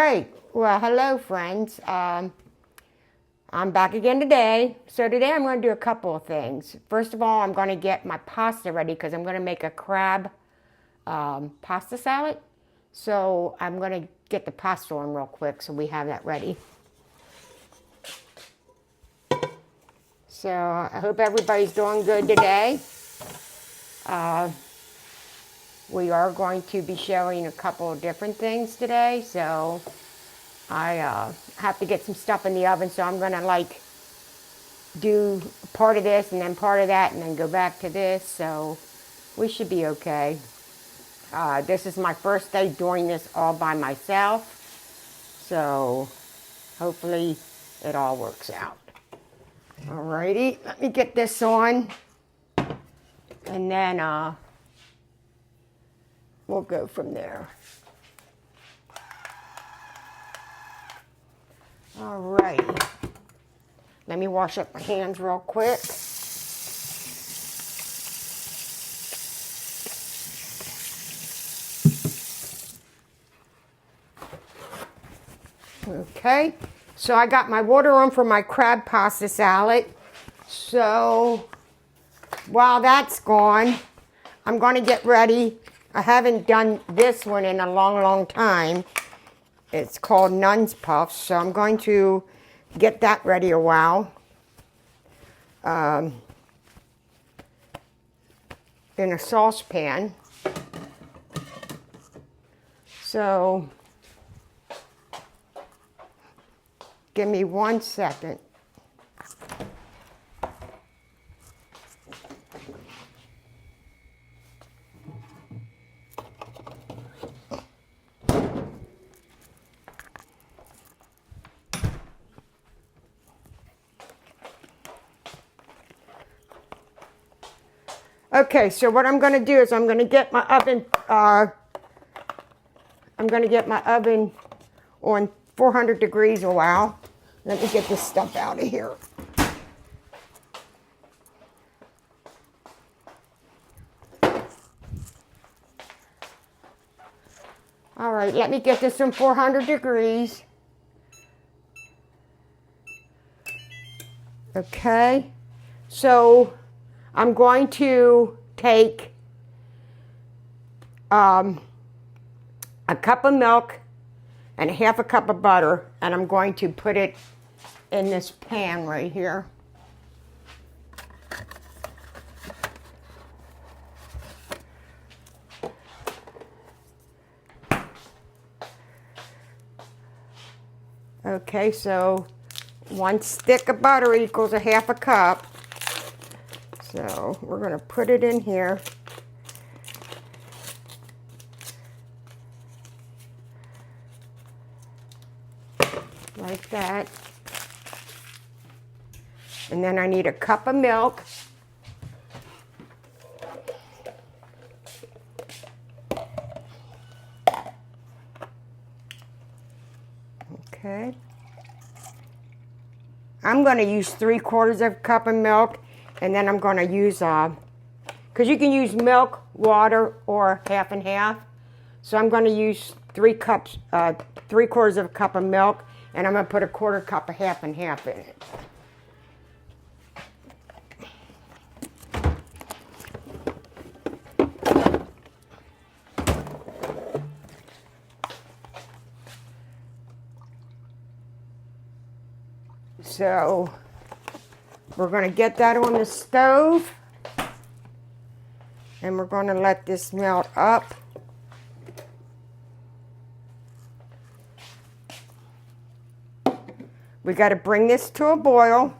right. Well, hello, friends. I'm back again today. So today I'm going to do a couple of things. First of all, I'm going to get my pasta ready because I'm going to make a crab pasta salad. So I'm going to get the pasta on real quick so we have that ready. So I hope everybody's doing good today. We are going to be showing a couple of different things today. So I have to get some stuff in the oven, so I'm going to do part of this and then part of that and then go back to this, so we should be okay. This is my first day doing this all by myself, so hopefully it all works out. Alrighty, let me get this on and then we'll go from there. Alrighty. Let me wash up my hands real quick. Okay, so I got my water on for my crab pasta salad. So while that's gone, I'm going to get ready. I haven't done this one in a long time. It's called Nun's Puffs, so I'm going to get that ready a while. In a saucepan. So give me 1 second. Okay, so what I'm going to do is I'm going to get my oven. I'm going to get my oven on 400 degrees a while. Let me get this stuff out of here. All right, let me get this on 400 degrees. Okay, so I'm going to take a cup of milk and half a cup of butter, and I'm going to put it in this pan right here. Okay, so 1 stick of butter equals a half a cup. So we're going to put it in here. Like that. And then I need a cup of milk. Okay. I'm going to use 3/4 of a cup of milk, and then I'm going to use, because you can use milk, water, or half and half. So I'm going to use 3/4 of a cup of milk, and I'm going to put a 1/4 cup of half and half in it. So we're going to get that on the stove, and we're going to let this melt up. We got to bring this to a boil.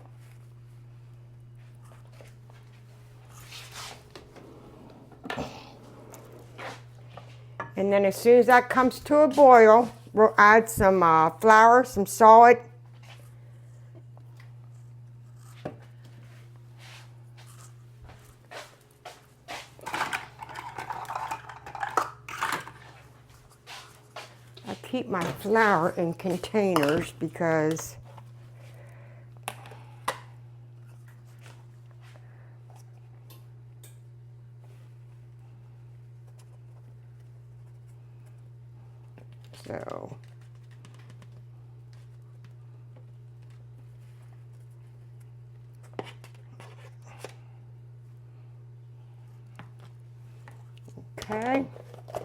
And then as soon as that comes to a boil, we'll add some flour, some salt. I keep my flour in containers because so Okay. So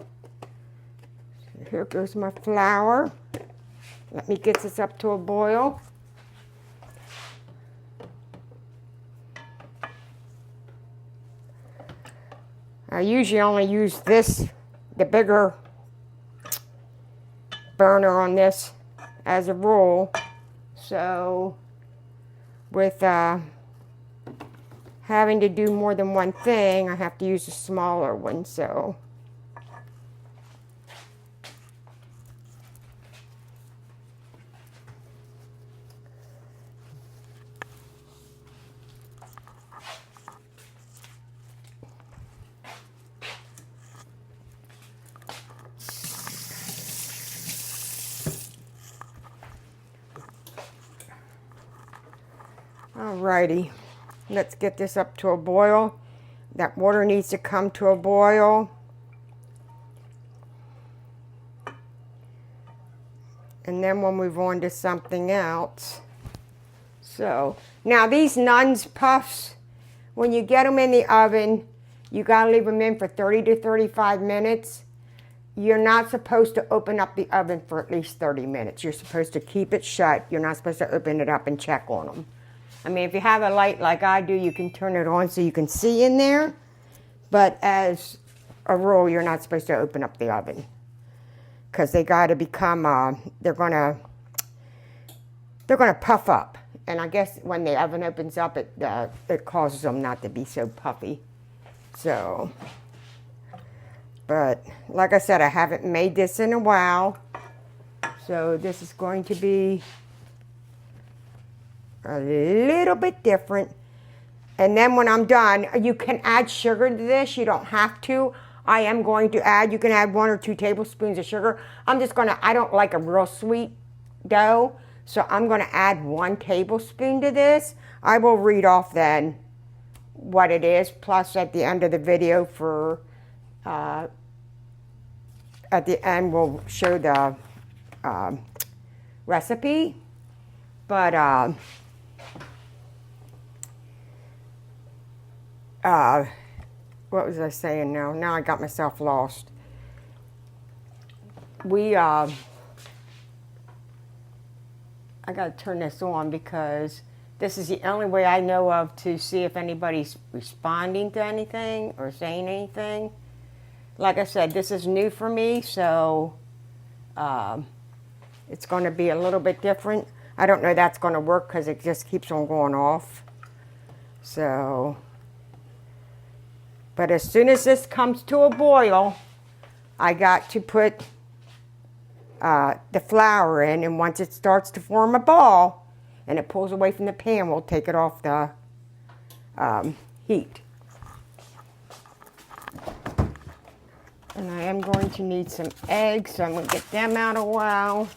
here goes my flour. Let me get this up to a boil. I usually only use this, the bigger burner on this as a rule. So with having to do more than one thing, I have to use a smaller one. So alrighty, let's get this up to a boil. That water needs to come to a boil. And then we'll move on to something else. So, now these Nuns Puffs, when you get them in the oven, you gotta leave them in for 30 to 35 minutes. You're not supposed to open up the oven for at least 30 minutes. You're supposed to keep it shut. You're not supposed to open it up and check on them. I mean, if you have a light like I do, you can turn it on so you can see in there. But as a rule, you're not supposed to open up the oven, because they got to become, they're gonna puff up. And I guess when the oven opens up, it causes them not to be so puffy. So, but like I said, I haven't made this in a while. So this is going to be a little bit different. And then when I'm done, you can add sugar to this. You don't have to. I am going to add, you can add 1 or 2 tablespoons of sugar. I don't like a real sweet dough, so I'm going to add 1 tablespoon to this. I will read off then what it is, plus at the end of the video at the end we'll show the recipe. But what was I saying now? Now I got myself lost. I got to turn this on because this is the only way I know of to see if anybody's responding to anything or saying anything. Like I said, this is new for me, so it's going to be a little bit different. I don't know that's going to work because it just keeps on going off. So, but as soon as this comes to a boil, I got to put the flour in, and once it starts to form a ball and it pulls away from the pan, we'll take it off the heat. And I am going to need some eggs, so I'm going to get them out a while.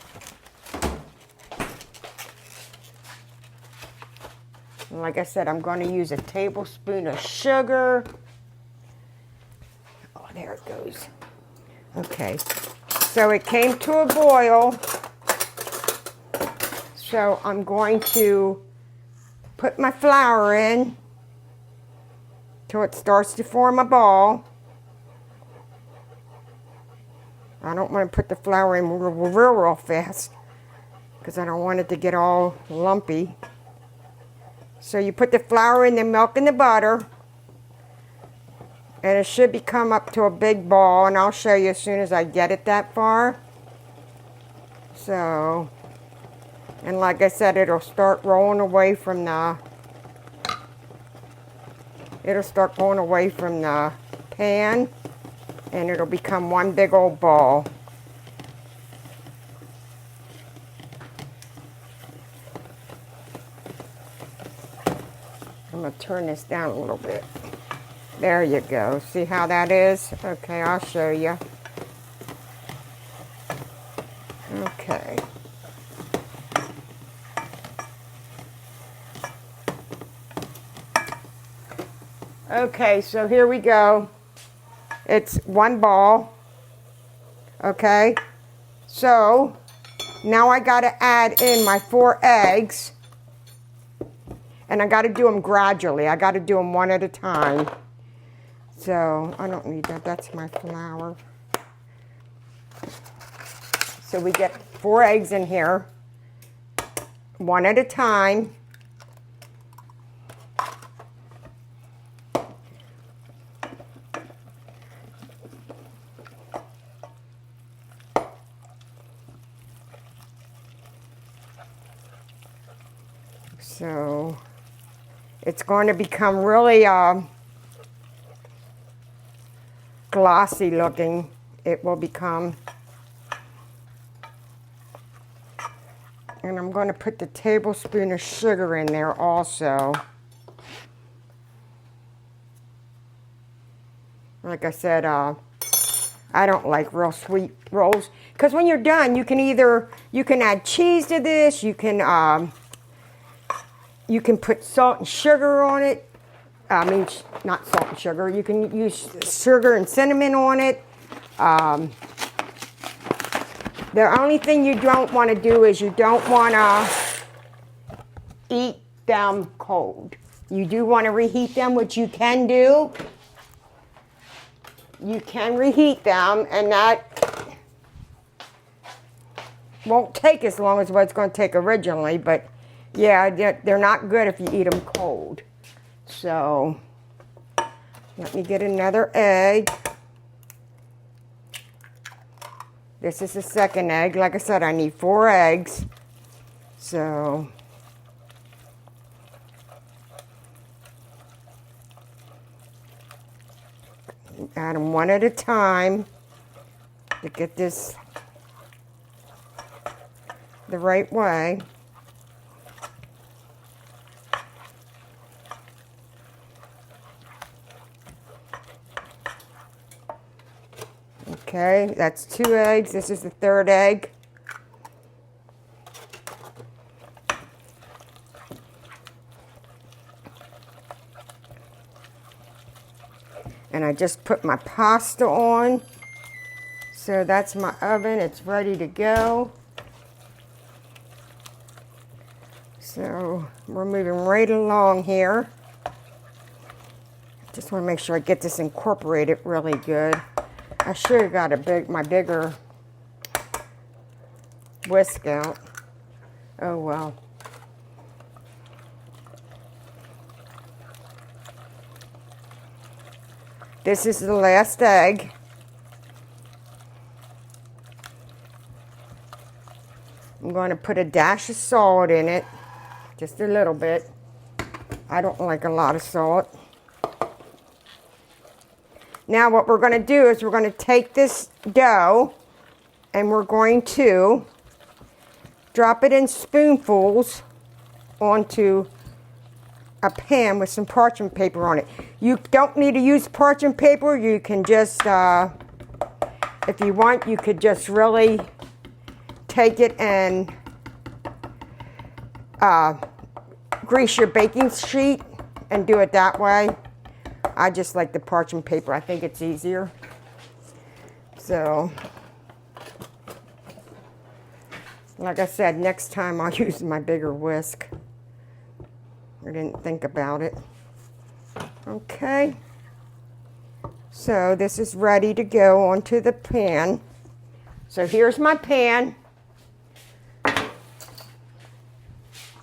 And like I said, I'm going to use a tablespoon of sugar. Oh, there it goes. Okay. So it came to a boil. So I'm going to put my flour in till it starts to form a ball. I don't want to put the flour in real fast because I don't want it to get all lumpy. So you put the flour in, the milk, and the butter. And it should become up to a big ball, and I'll show you as soon as I get it that far. So, and like I said, it'll start rolling away from the, pan, and it'll become one big old ball. I'm going to turn this down a little bit. There you go. See how that is? Okay, I'll show you. Okay. Okay, so here we go. It's one ball. Okay. So, now I got to add in my 4 eggs. And I got to do them gradually. I got to do them one at a time. So I don't need that. That's my flour. So we get 4 eggs in here, one at a time. So it's going to become really glossy looking. It will become. And I'm going to put the tablespoon of sugar in there also. Like I said, I don't like real sweet rolls. Because when you're done, you can add cheese to this. You can put salt and sugar on it. I mean, not salt and sugar. You can use sugar and cinnamon on it. The only thing you don't want to do is you don't want to eat them cold. You do want to reheat them, which you can do. You can reheat them, and that won't take as long as what it's going to take originally, but yeah, they're not good if you eat them cold. So let me get another egg. This is the second egg. Like I said, I need 4 eggs. So add them one at a time to get this the right way. Okay, that's 2 eggs. This is the 3rd egg. And I just put my pasta on. So that's my oven. It's ready to go. So we're moving right along here. Just want to make sure I get this incorporated really good. I should have got my bigger whisk out. Oh well. This is the last egg. I'm going to put a dash of salt in it, just a little bit. I don't like a lot of salt. Now what we're going to do is we're going to take this dough and we're going to drop it in spoonfuls onto a pan with some parchment paper on it. You don't need to use parchment paper. You can just, if you want, you could just really take it and grease your baking sheet and do it that way. I just like the parchment paper. I think it's easier. So, like I said, next time I'll use my bigger whisk. I didn't think about it. Okay. So this is ready to go onto the pan. So here's my pan.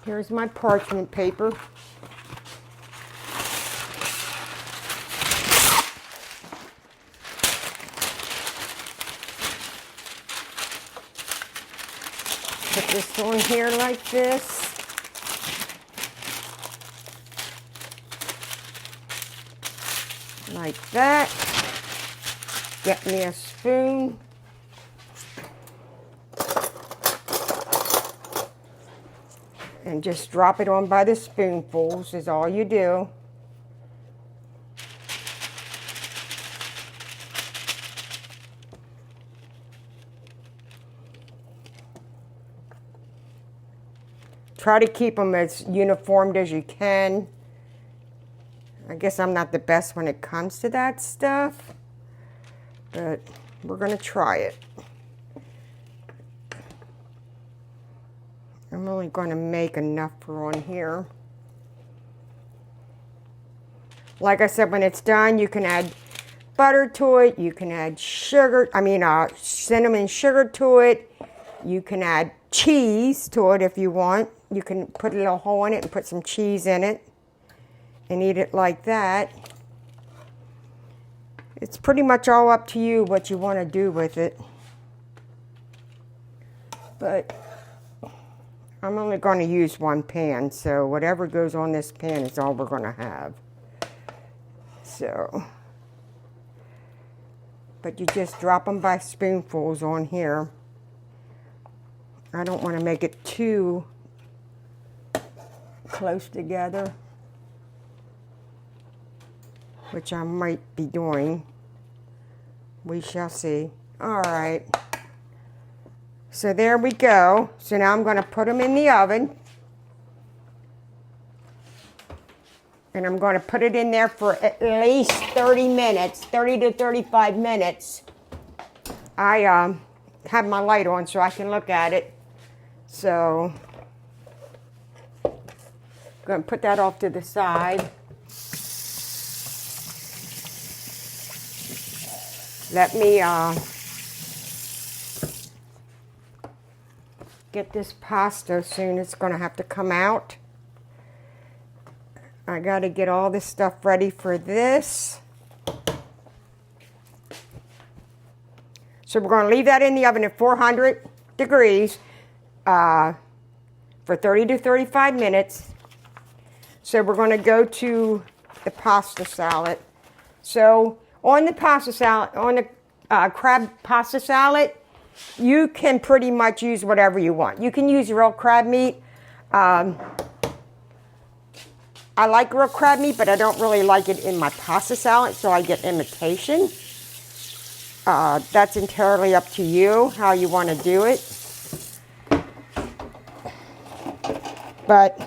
Here's my parchment paper. Put this on here like this. Like that. Get me a spoon. And just drop it on by the spoonfuls is all you do. Try to keep them as uniformed as you can. I guess I'm not the best when it comes to that stuff, but we're going to try it. I'm only going to make enough for on here. Like I said, when it's done, you can add butter to it. You can add sugar, cinnamon sugar to it. You can add cheese to it if you want. You can put a little hole in it and put some cheese in it and eat it like that. It's pretty much all up to you what you want to do with it. But I'm only going to use one pan, so whatever goes on this pan is all we're going to have. So, but you just drop them by spoonfuls on here. I don't want to make it too close together, which I might be doing. We shall see. All right. So there we go. So now I'm going to put them in the oven. And I'm going to put it in there for at least 30 minutes, 30 to 35 minutes. I have my light on so I can look at it. So I'm going to put that off to the side. Let me get this pasta soon. It's going to have to come out. I got to get all this stuff ready for this. So we're going to leave that in the oven at 400 degrees for 30 to 35 minutes. So we're going to go to the pasta salad. So on the pasta salad, on the crab pasta salad, you can pretty much use whatever you want. You can use real crab meat. I like real crab meat, but I don't really like it in my pasta salad, so I get imitation. That's entirely up to you, how you want to do it. But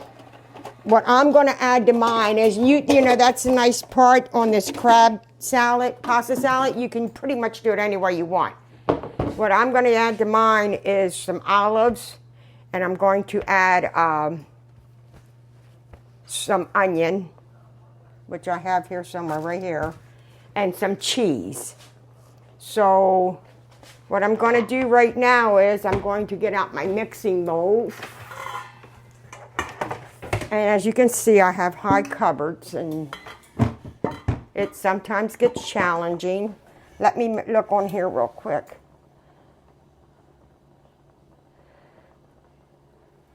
what I'm going to add to mine is, you know, that's the nice part on this crab salad, pasta salad. You can pretty much do it anywhere you want. What I'm going to add to mine is some olives, and I'm going to add some onion, which I have here somewhere, right here, and some cheese. So what I'm going to do right now is I'm going to get out my mixing bowl. And as you can see, I have high cupboards, and it sometimes gets challenging. Let me look on here real quick.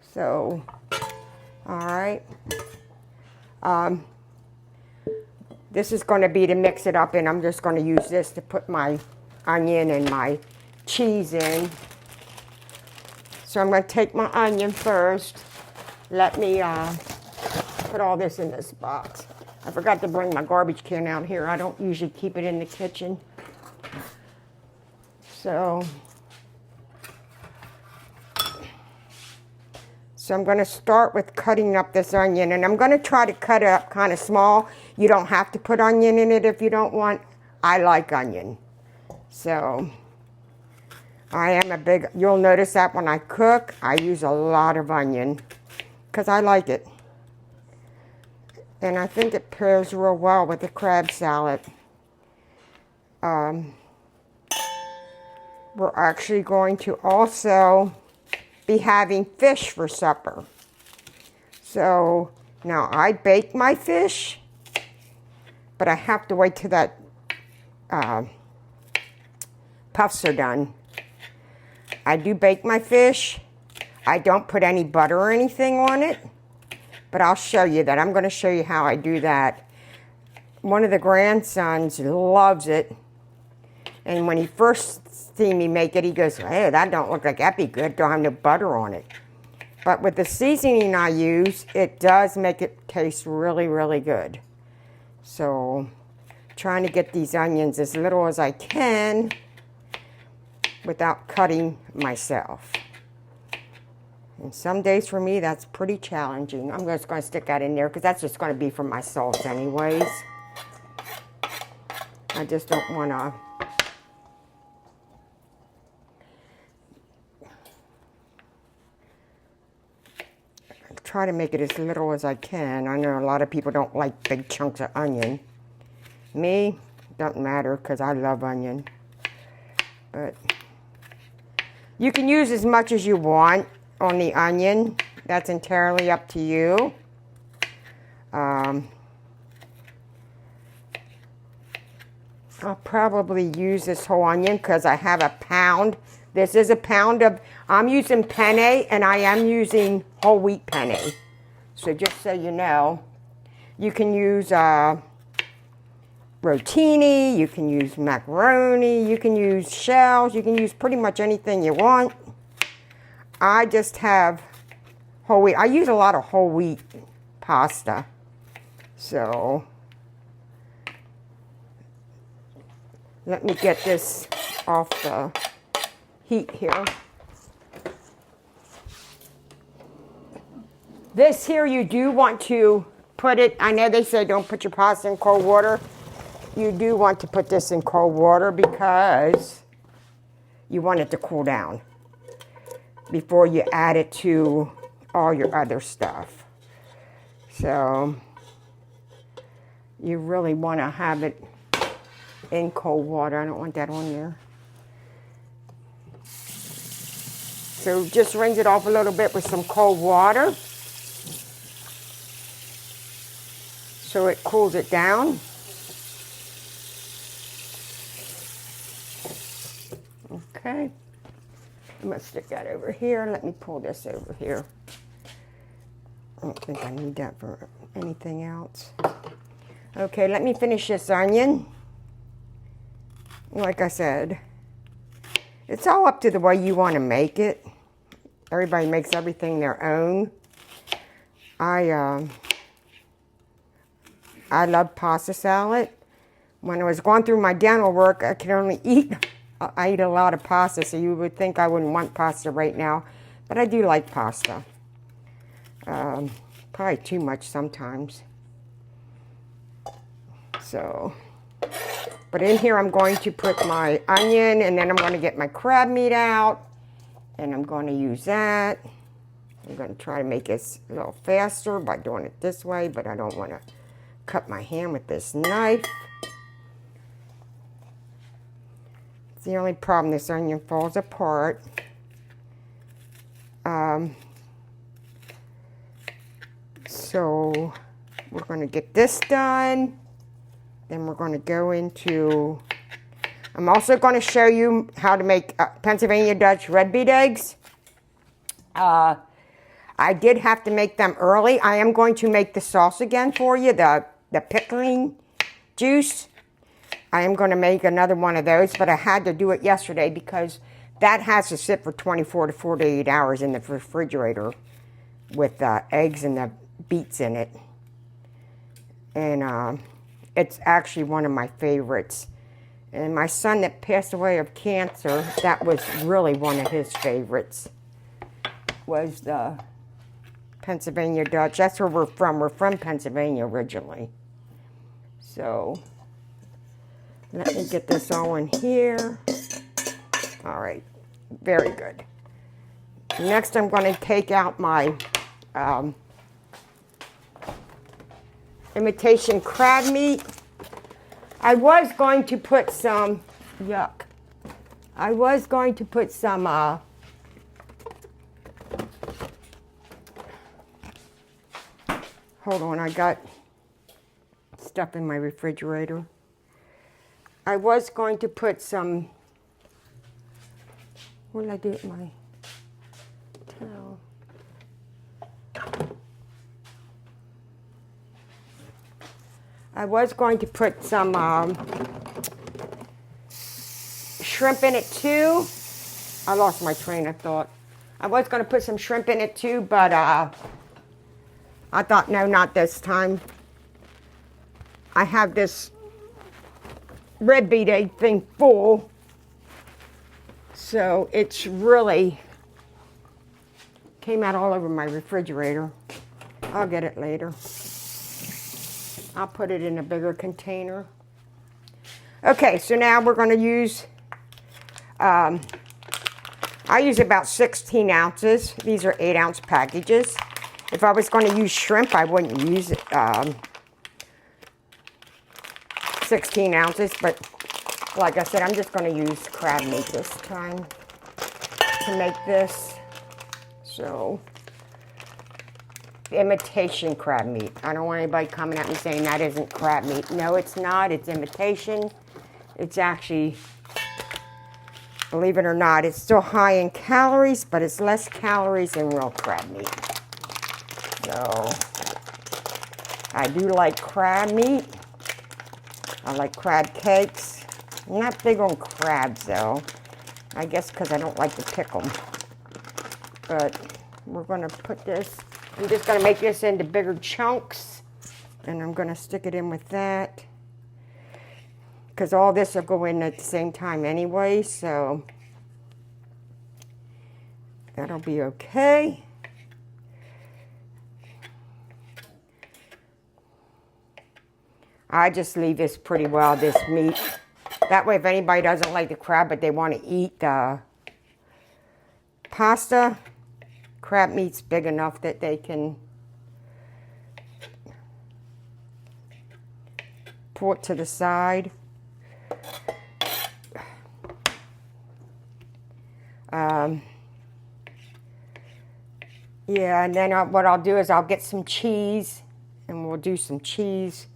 So, all right. This is going to be to mix it up, and I'm just going to use this to put my onion and my cheese in. So I'm going to take my onion first. Let me put all this in this box. I forgot to bring my garbage can out here. I don't usually keep it in the kitchen. So I'm going to start with cutting up this onion, and I'm going to try to cut it up kind of small. You don't have to put onion in it if you don't want. I like onion. So I am a big, you'll notice that when I cook, I use a lot of onion because I like it. And I think it pairs real well with the crab salad. We're actually going to also be having fish for supper. So now I bake my fish, but I have to wait till that puffs are done. I do bake my fish. I don't put any butter or anything on it, but I'll show you that. I'm going to show you how I do that. One of the grandsons loves it, and when he first see me make it, he goes, "Hey, that don't look like that'd be good. Don't have no butter on it." But with the seasoning I use, it does make it taste really, really good. So, trying to get these onions as little as I can without cutting myself. And some days for me, that's pretty challenging. I'm just going to stick that in there because that's just going to be for my sauce anyways. I just don't want to try to make it as little as I can. I know a lot of people don't like big chunks of onion. Me, Doesn't matter because I love onion. But you can use as much as you want on the onion. That's entirely up to you. I'll probably use this whole onion because I have a pound. This is a pound of, I'm using penne and I am using whole wheat penne. So just so you know, you can use rotini, you can use macaroni, you can use shells, you can use pretty much anything you want. I just have whole wheat. I use a lot of whole wheat pasta. So let me get this off the heat here. This here, you do want to put it, I know they say don't put your pasta in cold water. You do want to put this in cold water because you want it to cool down before you add it to all your other stuff. So you really want to have it in cold water. I don't want that on there. So just rinse it off a little bit with some cold water so it cools it down. Okay. I'm going to stick that over here. Let me pull this over here. I don't think I need that for anything else. Okay, let me finish this onion. Like I said, it's all up to the way you want to make it. Everybody makes everything their own. I love pasta salad. When I was going through my dental work, I could only I eat a lot of pasta, so you would think I wouldn't want pasta right now. But I do like pasta. Probably too much sometimes. So, but in here I'm going to put my onion, and then I'm going to get my crab meat out, and I'm going to use that. I'm going to try to make this a little faster by doing it this way, but I don't want to cut my hand with this knife. It's the only problem, this onion falls apart. So we're going to get this done. Then we're going to go into, I'm also going to show you how to make Pennsylvania Dutch red beet eggs. I did have to make them early. I am going to make the sauce again for you, the pickling juice. I am going to make another one of those, but I had to do it yesterday because that has to sit for 24 to 48 hours in the refrigerator with the eggs and the beets in it. And it's actually one of my favorites. And my son that passed away of cancer, that was really one of his favorites, was the Pennsylvania Dutch. That's where we're from. We're from Pennsylvania originally. So let me get this all in here. All right, very good. Next, I'm going to take out my imitation crab meat. I was going to put some, yuck. I was going to put some, hold on, I got stuff in my refrigerator. I was going to put some, what did I do with my towel? I was going to put some shrimp in it too. I lost my train of thought. I was going to put some shrimp in it too, but I thought, no, not this time. I have this red beet egg thing full, so it's really came out all over my refrigerator. I'll get it later. I'll put it in a bigger container. Okay, so now we're going to use, I use about 16 ounces. These are 8-ounce packages. If I was going to use shrimp, I wouldn't use 16 ounces, but like I said, I'm just going to use crab meat this time to make this. So, imitation crab meat. I don't want anybody coming at me saying that isn't crab meat. No, it's not. It's imitation. It's actually, believe it or not, it's still high in calories, but it's less calories than real crab meat. So, I do like crab meat. I like crab cakes. I'm not big on crabs, though. I guess because I don't like to pick them. But we're going to put this, I'm just going to make this into bigger chunks. And I'm going to stick it in with that. Because all this will go in at the same time anyway, so that'll be okay. I just leave this pretty well, this meat. That way, if anybody doesn't like the crab, but they want to eat the pasta, crab meat's big enough that they can pull it to the side. Yeah, and then what I'll do is I'll get some cheese, and we'll do some cheese.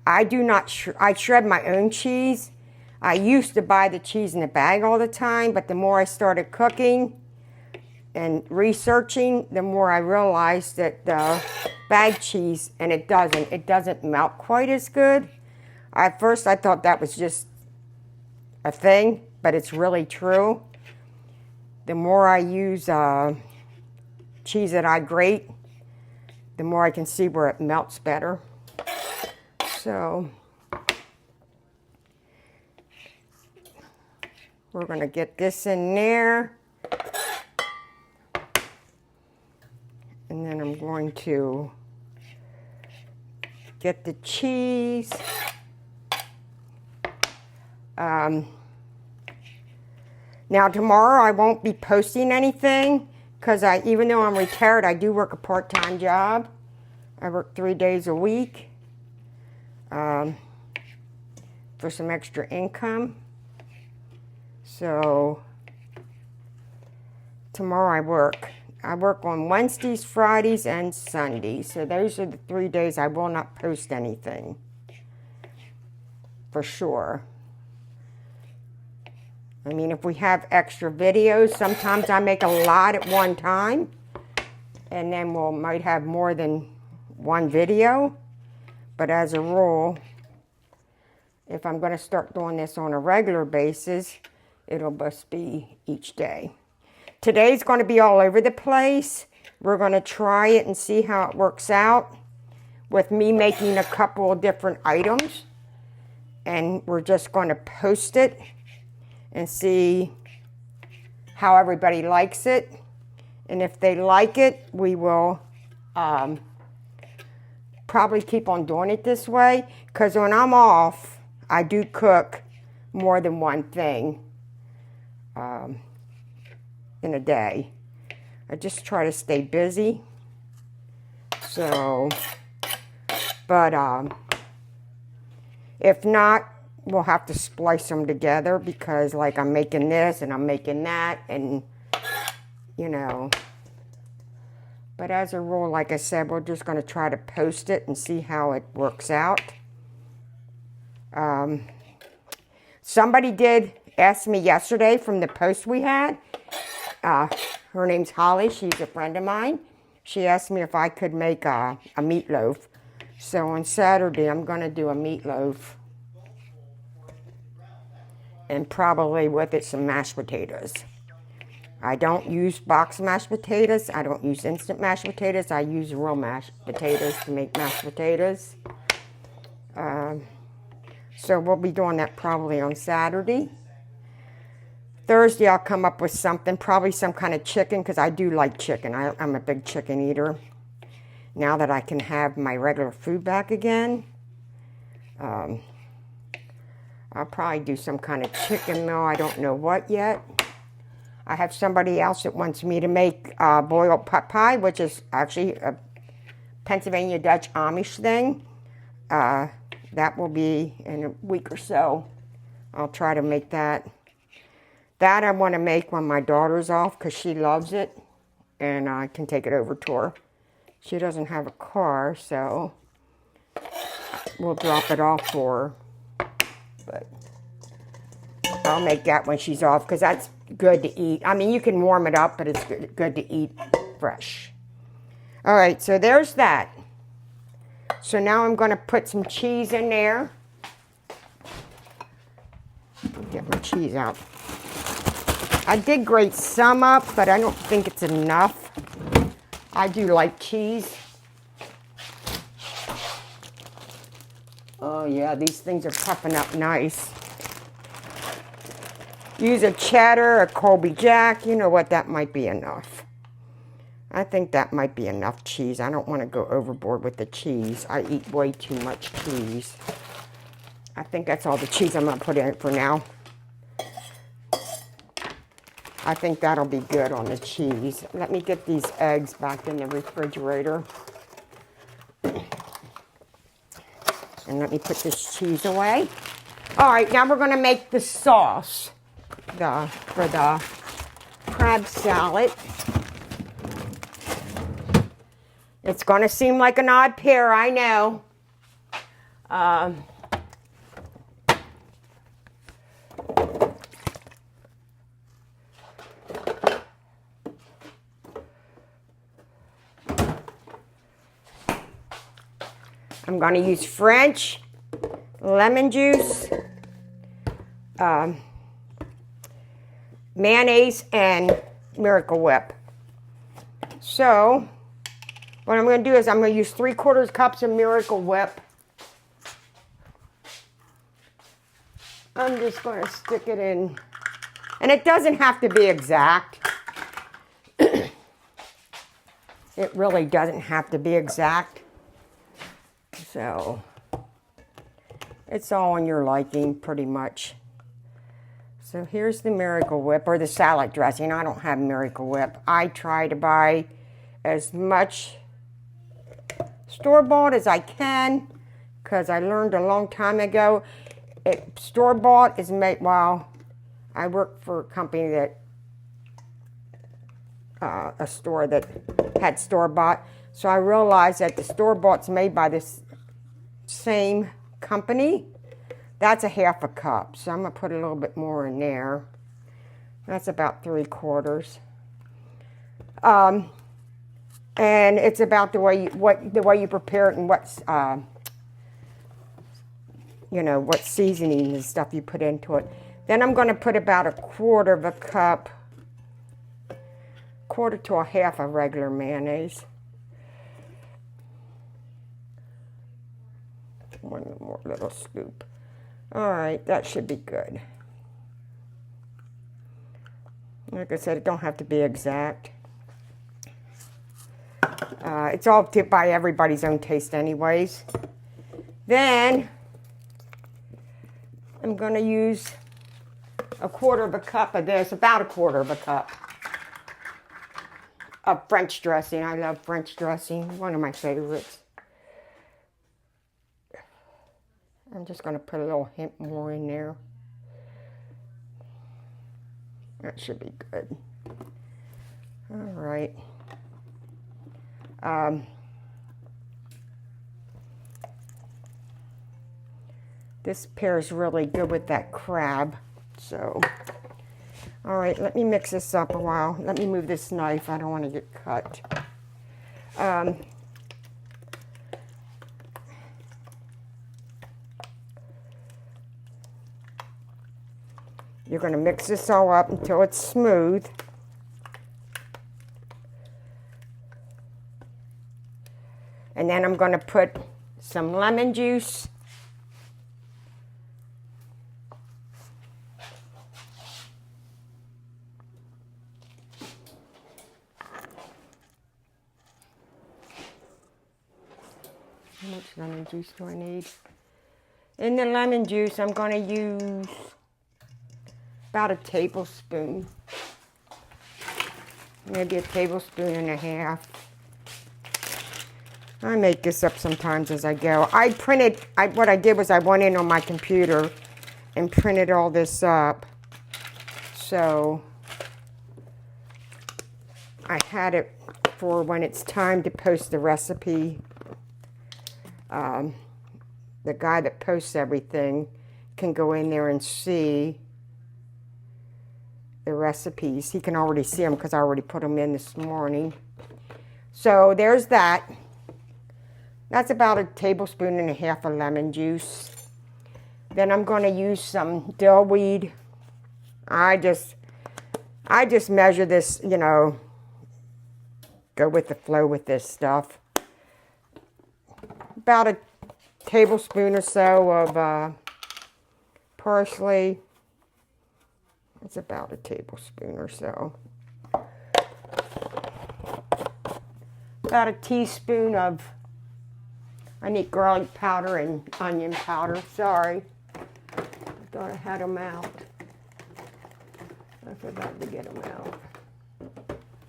I do not, I shred my own cheese. I used to buy the cheese in a bag all the time, but the more I started cooking and researching, the more I realized that the bag cheese, and it doesn't melt quite as good. At first I thought that was just a thing, but it's really true. The more I use cheese that I grate, the more I can see where it melts better. So we're going to get this in there. And then I'm going to get the cheese. Now tomorrow I won't be posting anything because even though I'm retired, I do work a part-time job. I work 3 days a week for some extra income. So tomorrow I work. I work on Wednesdays, Fridays, and Sundays. So those are the 3 days I will not post anything. For sure. I mean, if we have extra videos, sometimes I make a lot at one time. And then we might have more than one video. But as a rule, if I'm going to start doing this on a regular basis, it'll just be each day. Today's going to be all over the place. We're going to try it and see how it works out with me making a couple of different items. And we're just going to post it and see how everybody likes it. And if they like it, we will probably keep on doing it this way. Because when I'm off, I do cook more than one thing in a day. I just try to stay busy. So, but if not, we'll have to splice them together because like I'm making this and I'm making that and you know. But as a rule, like I said, we're just going to try to post it and see how it works out. Somebody did ask me yesterday from the post we had. Her name's Holly. She's a friend of mine. She asked me if I could make a meatloaf. So on Saturday, I'm going to do a meatloaf. And probably with it some mashed potatoes. I don't use boxed mashed potatoes. I don't use instant mashed potatoes. I use real mashed potatoes to make mashed potatoes. So we'll be doing that probably on Saturday. Thursday I'll come up with something, probably some kind of chicken, because I do like chicken. I'm a big chicken eater. Now that I can have my regular food back again. I'll probably do some kind of chicken meal. I don't know what yet. I have somebody else that wants me to make boiled pot pie, which is actually a Pennsylvania Dutch Amish thing. that will be in a week or so. I'll try to make that. That I want to make when my daughter's off because she loves it and I can take it over to her. She doesn't have a car, so we'll drop it off for her. But I'll make that when she's off because that's good to eat. I mean, you can warm it up, but it's good to eat fresh. All right, so there's that. So now I'm going to put some cheese in there. Get my cheese out. I did grate some up, but I don't think it's enough. I do like cheese. Oh yeah, these things are puffing up nice. Use a cheddar, a Colby Jack. You know what, that might be enough. I think that might be enough cheese. I don't want to go overboard with the cheese. I eat way too much cheese. I think that's all the cheese I'm going to put in for now. I think that'll be good on the cheese. Let me get these eggs back in the refrigerator. And let me put this cheese away. All right, now we're going to make the sauce for the crab salad. It's going to seem like an odd pair, I know. I'm going to use French, lemon juice, mayonnaise, and Miracle Whip. So, what I'm going to do is I'm going to use 3/4 cups of Miracle Whip. I'm just going to stick it in. And it doesn't have to be exact. It really doesn't have to be exact. So, it's all on your liking, pretty much. So, here's the Miracle Whip, or the salad dressing. I don't have Miracle Whip. I try to buy as much store-bought as I can, because I learned a long time ago, store-bought is made, well, I worked for a company that, a store that had store-bought, so I realized that the store-bought's made by this same company. That's a 1/2 cup, so I'm going to put a little bit more in there. That's about 3/4. And it's about the way you prepare it and what's what seasoning and stuff you put into it. Then I'm going to put about 1/4 cup, 1/4 to 1/2 of regular mayonnaise. One more little scoop. All right, that should be good. Like I said, it don't have to be exact. It's all by everybody's own taste anyways. Then, I'm going to use 1/4 cup of this, about 1/4 cup of French dressing. I love French dressing, one of my favorites. I'm just going to put a little hint more in there. That should be good. All right. This pairs really good with that crab. So, all right, let me mix this up a while. Let me move this knife. I don't want to get cut. You're going to mix this all up until it's smooth. And then I'm going to put some lemon juice. How much lemon juice do I need? In the lemon juice, I'm going to use about 1 tablespoon. Maybe 1.5 tablespoons. I make this up sometimes as I go. What I did was I went in on my computer and printed all this up. So I had it for when it's time to post the recipe. The guy that posts everything can go in there and see the recipes. He can already see them because I already put them in this morning. So there's that. That's about a tablespoon and a half of lemon juice. Then I'm going to use some dill weed. I just measure this, you know, go with the flow with this stuff. About a tablespoon or so of parsley. It's about a tablespoon or so. About a teaspoon of, I need garlic powder and onion powder. Sorry. I thought I had them out. I forgot to get them out.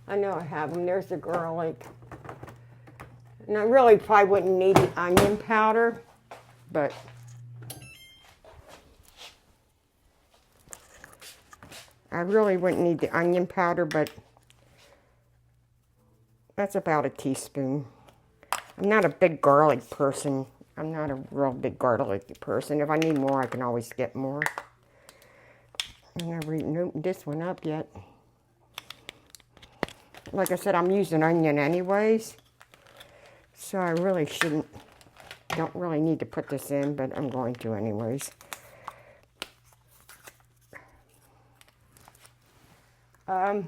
I know I have them. There's the garlic. And I really probably wouldn't need the onion powder, but I really wouldn't need the onion powder, but that's about a teaspoon. I'm not a big garlic person. I'm not a real big garlic person. If I need more, I can always get more. I never even opened this one up yet. Like I said, I'm using onion anyways. So I really don't really need to put this in, but I'm going to anyways. A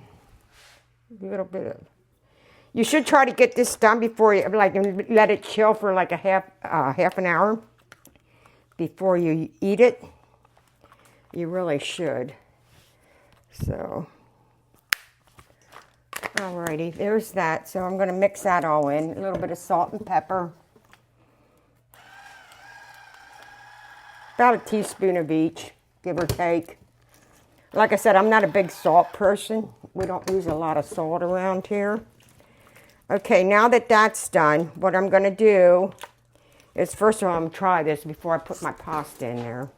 little bit of, you should try to get this done before you, like, let it chill for like a half an hour before you eat it. You really should. So, alrighty, there's that. So I'm going to mix that all in. A little bit of salt and pepper. About a teaspoon of each, give or take. Like I said, I'm not a big salt person. We don't use a lot of salt around here. Okay, now that that's done, what I'm going to do is, first of all, I'm going to try this before I put my pasta in there.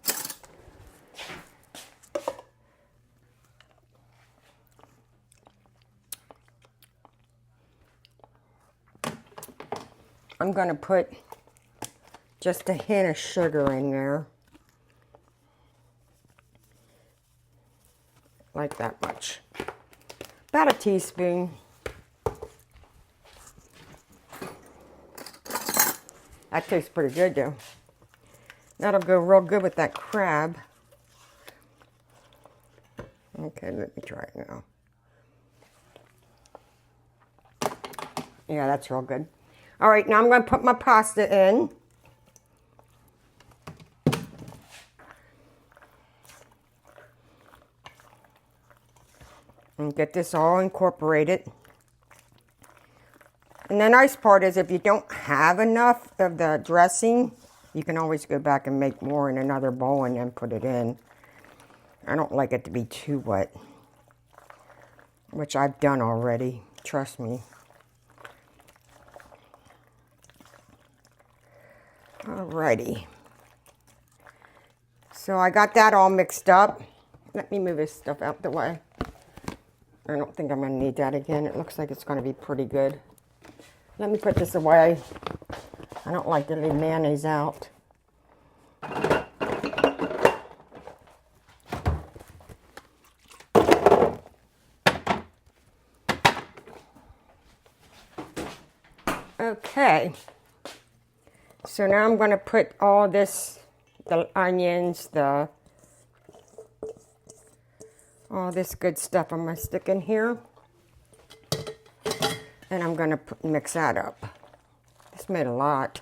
I'm going to put just a hint of sugar in there. Like that much. About a teaspoon. That tastes pretty good though. That'll go real good with that crab. Okay, let me try it now. Yeah, that's real good. All right, now I'm going to put my pasta in. And get this all incorporated. And the nice part is, if you don't have enough of the dressing, you can always go back and make more in another bowl and then put it in. I don't like it to be too wet, which I've done already, trust me. Alrighty. So I got that all mixed up. Let me move this stuff out the way. I don't think I'm going to need that again. It looks like it's going to be pretty good. Let me put this away. I don't like to leave mayonnaise out. Okay. So now I'm going to put all this, the onions, all this good stuff I'm going to stick in here. And I'm going to mix that up. This made a lot.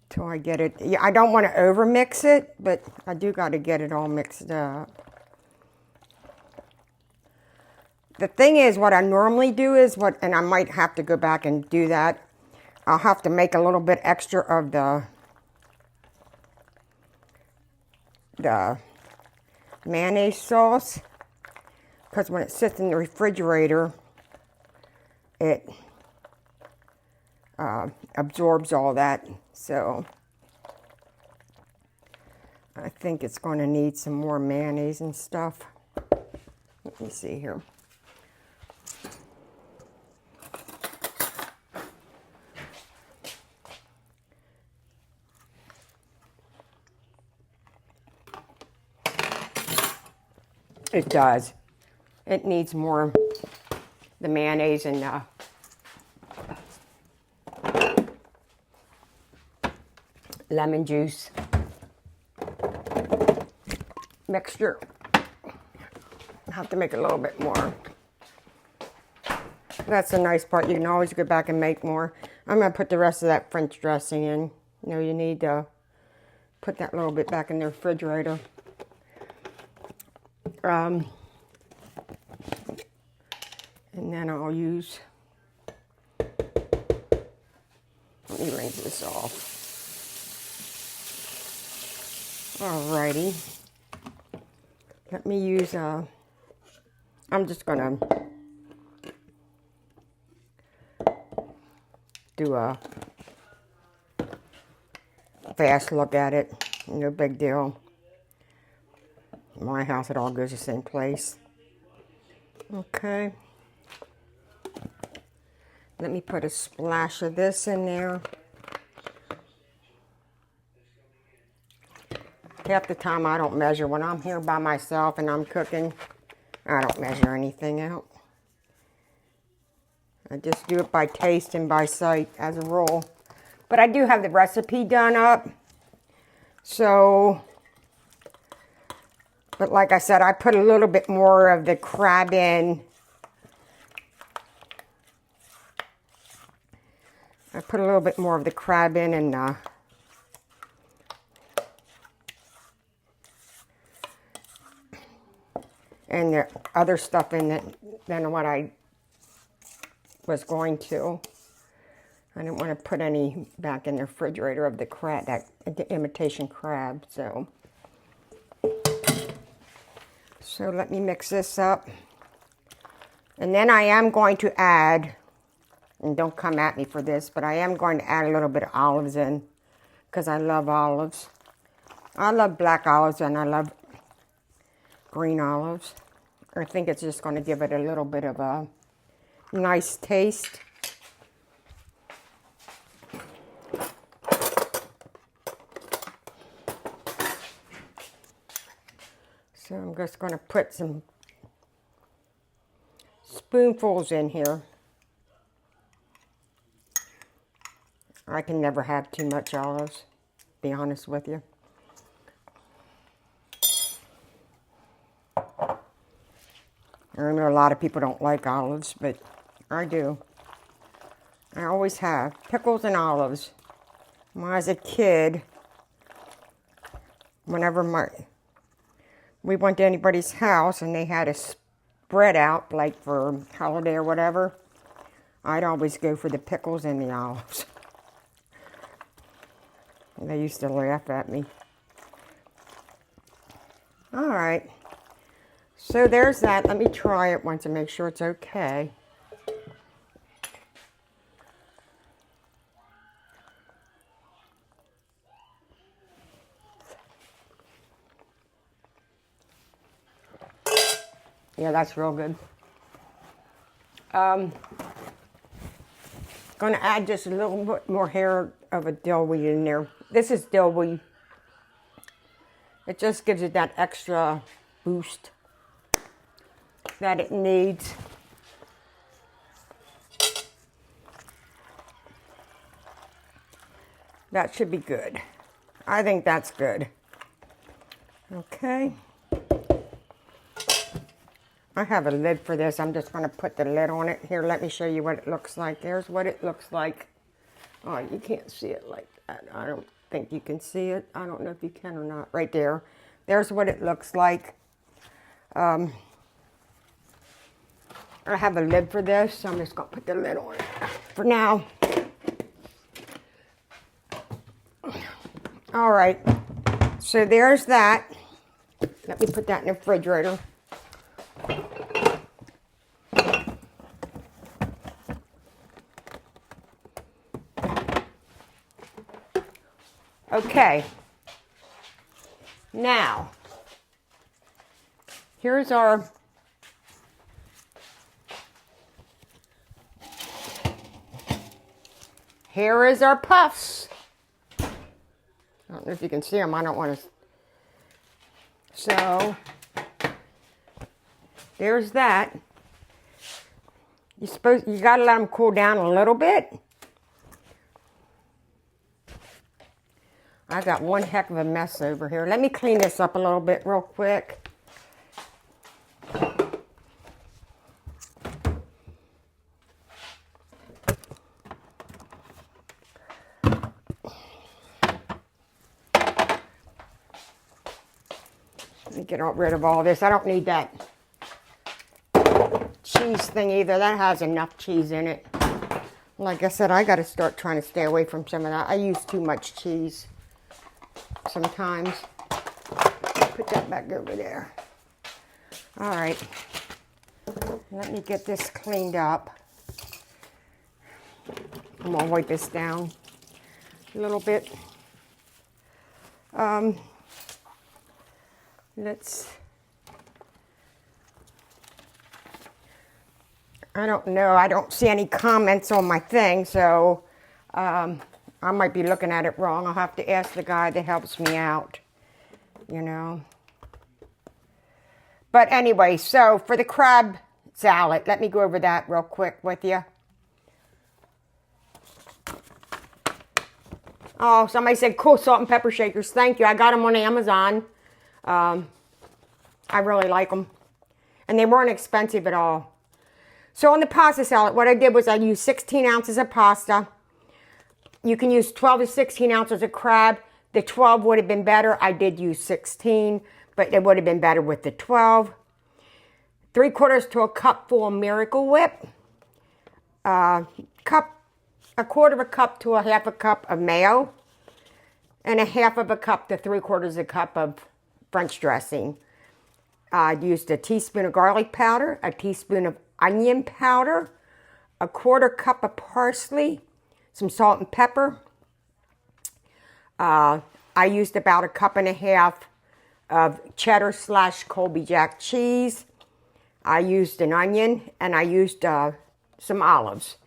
Till I get it. Yeah, I don't want to over mix it, but I do got to get it all mixed up. The thing is, what I normally do is, and I might have to go back and do that, I'll have to make a little bit extra of the mayonnaise sauce, because when it sits in the refrigerator, it absorbs all that. So I think it's going to need some more mayonnaise and stuff. Let me see here. It does. It needs more, the mayonnaise and lemon juice mixture. I have to make a little bit more. That's the nice part. You can always go back and make more. I'm going to put the rest of that French dressing in. You know, you need to put that little bit back in the refrigerator. And then I'll use, let me rinse this off. Alrighty. Let me use, I'm just gonna do a fast look at it. No big deal. In my house, it all goes the same place. Okay. Let me put a splash of this in there. Half the time I don't measure. When I'm here by myself and I'm cooking, I don't measure anything out. I just do it by taste and by sight as a rule. But I do have the recipe done up. So, but like I said, I put a little bit more of the crab in. I put a little bit more of the crab in and the other stuff in it than what I was going to. I didn't want to put any back in the refrigerator of the crab, the imitation crab. So let me mix this up. And then I am going to add, and don't come at me for this, but I am going to add a little bit of olives in because I love olives. I love black olives and I love green olives. I think it's just going to give it a little bit of a nice taste. So I'm just going to put some spoonfuls in here. I can never have too much olives, to be honest with you. I know a lot of people don't like olives, but I do. I always have. Pickles and olives. When I was a kid, whenever we went to anybody's house and they had a spread out, like for holiday or whatever, I'd always go for the pickles and the olives. They used to laugh at me. All right. So there's that. Let me try it once and make sure it's okay. Yeah, that's real good. Going to add just a little bit more hair of a dill weed in there. This is dill weed. It just gives it that extra boost that it needs. That should be good. I think that's good. Okay. I have a lid for this. I'm just going to put the lid on it. Here, let me show you what it looks like. There's what it looks like. Oh, you can't see it like that. I don't think you can see it. I don't know if you can or not. Right there. There's what it looks like. I have a lid for this, so I'm just going to put the lid on it for now. All right. So there's that. Let me put that in the refrigerator. Okay. Now, here's our puffs. I don't know if you can see them. I don't want to. So, there's that. You gotta let them cool down a little bit. I got one heck of a mess over here. Let me clean this up a little bit real quick. Let me get rid of all this. I don't need that cheese thing either. That has enough cheese in it. Like I said, I got to start trying to stay away from some of that. I use too much cheese sometimes. Put that back over there. All right. Let me get this cleaned up. I'm going to wipe this down a little bit. I don't know. I don't see any comments on my thing, so I might be looking at it wrong. I'll have to ask the guy that helps me out, you know. But anyway, so for the crab salad, let me go over that real quick with you. Oh, somebody said cool salt and pepper shakers. Thank you. I got them on Amazon. I really like them. And they weren't expensive at all. So on the pasta salad, what I did was I used 16 ounces of pasta. You can use 12 to 16 ounces of crab. The 12 would have been better. I did use 16, but it would have been better with the 12. 3/4 to a cup full of Miracle Whip. A quarter of a cup to a half a cup of mayo. And a half of a cup to 3/4 of a cup of French dressing. I used a teaspoon of garlic powder, a teaspoon of onion powder, a 1/4 cup of parsley, some salt and pepper. I used about a cup and a half of cheddar / Colby Jack cheese. I used an onion, and I used some olives.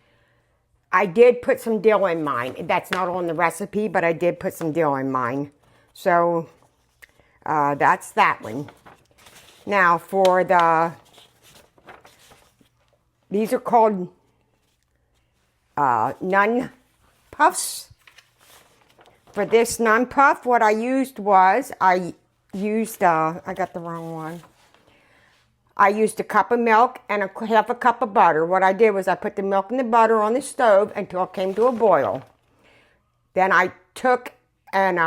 I did put some dill in mine. That's not on the recipe, but I did put some dill in mine. So that's that one. Now for these are called nun puffs. For this nun puff, what I used was, I got the wrong one. I used a cup of milk and half a cup of butter. What I did was I put the milk and the butter on the stove until it came to a boil. Then I took and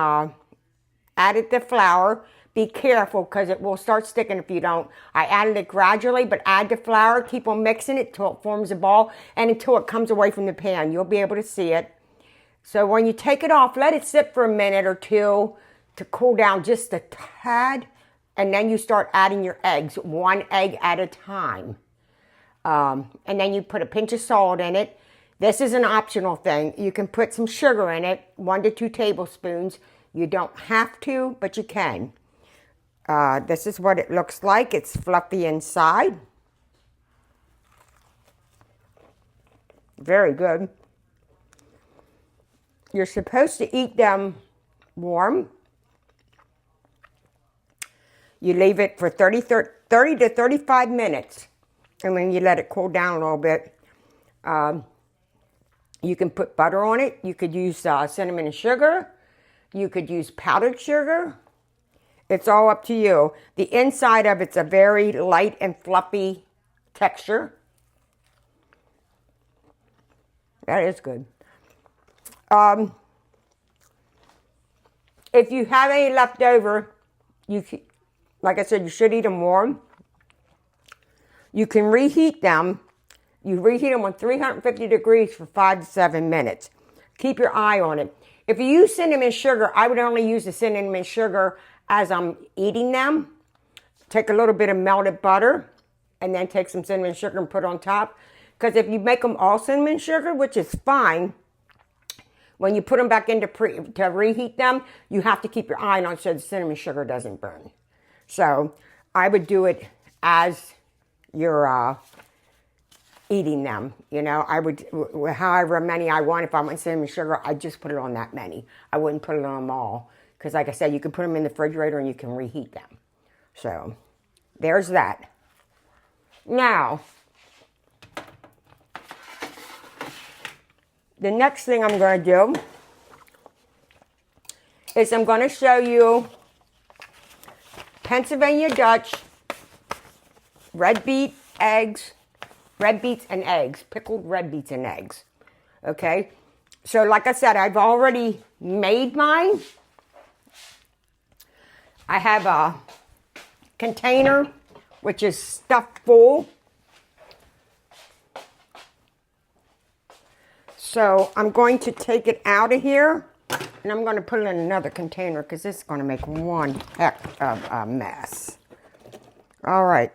added the flour. Be careful because it will start sticking if you don't. I added it gradually, but add the flour. Keep on mixing it until it forms a ball and until it comes away from the pan. You'll be able to see it. So when you take it off, let it sit for a minute or two to cool down just a tad. And then you start adding your eggs, 1 egg at a time. And then you put a pinch of salt in it. This is an optional thing. You can put some sugar in it, 1 to 2 tablespoons. You don't have to, but you can. This is what it looks like. It's fluffy inside. Very good. You're supposed to eat them warm. You leave it for 30 to 35 minutes. And then you let it cool down a little bit. You can put butter on it. You could use cinnamon and sugar. You could use powdered sugar. It's all up to you. The inside of it's a very light and fluffy texture. That is good. If you have any left over, like I said, you should eat them warm. You can reheat them. You reheat them on 350 degrees for 5 to 7 minutes. Keep your eye on it. If you use cinnamon sugar, I would only use the cinnamon sugar as I'm eating them. Take a little bit of melted butter and then take some cinnamon sugar and put on top. Because if you make them all cinnamon sugar, which is fine, when you put them back in to reheat them, you have to keep your eye on so the cinnamon sugar doesn't burn. So I would do it as you're eating them. You know, I would, however many I want. If I want cinnamon sugar, I just put it on that many. I wouldn't put it on them all. Because like I said, you can put them in the refrigerator and you can reheat them. So there's that. Now, the next thing I'm going to do is I'm going to show you Pennsylvania Dutch red beets and eggs, pickled red beets and eggs. Okay, so like I said, I've already made mine. I have a container which is stuffed full. So I'm going to take it out of here and I'm going to put it in another container because this is going to make one heck of a mess. All right.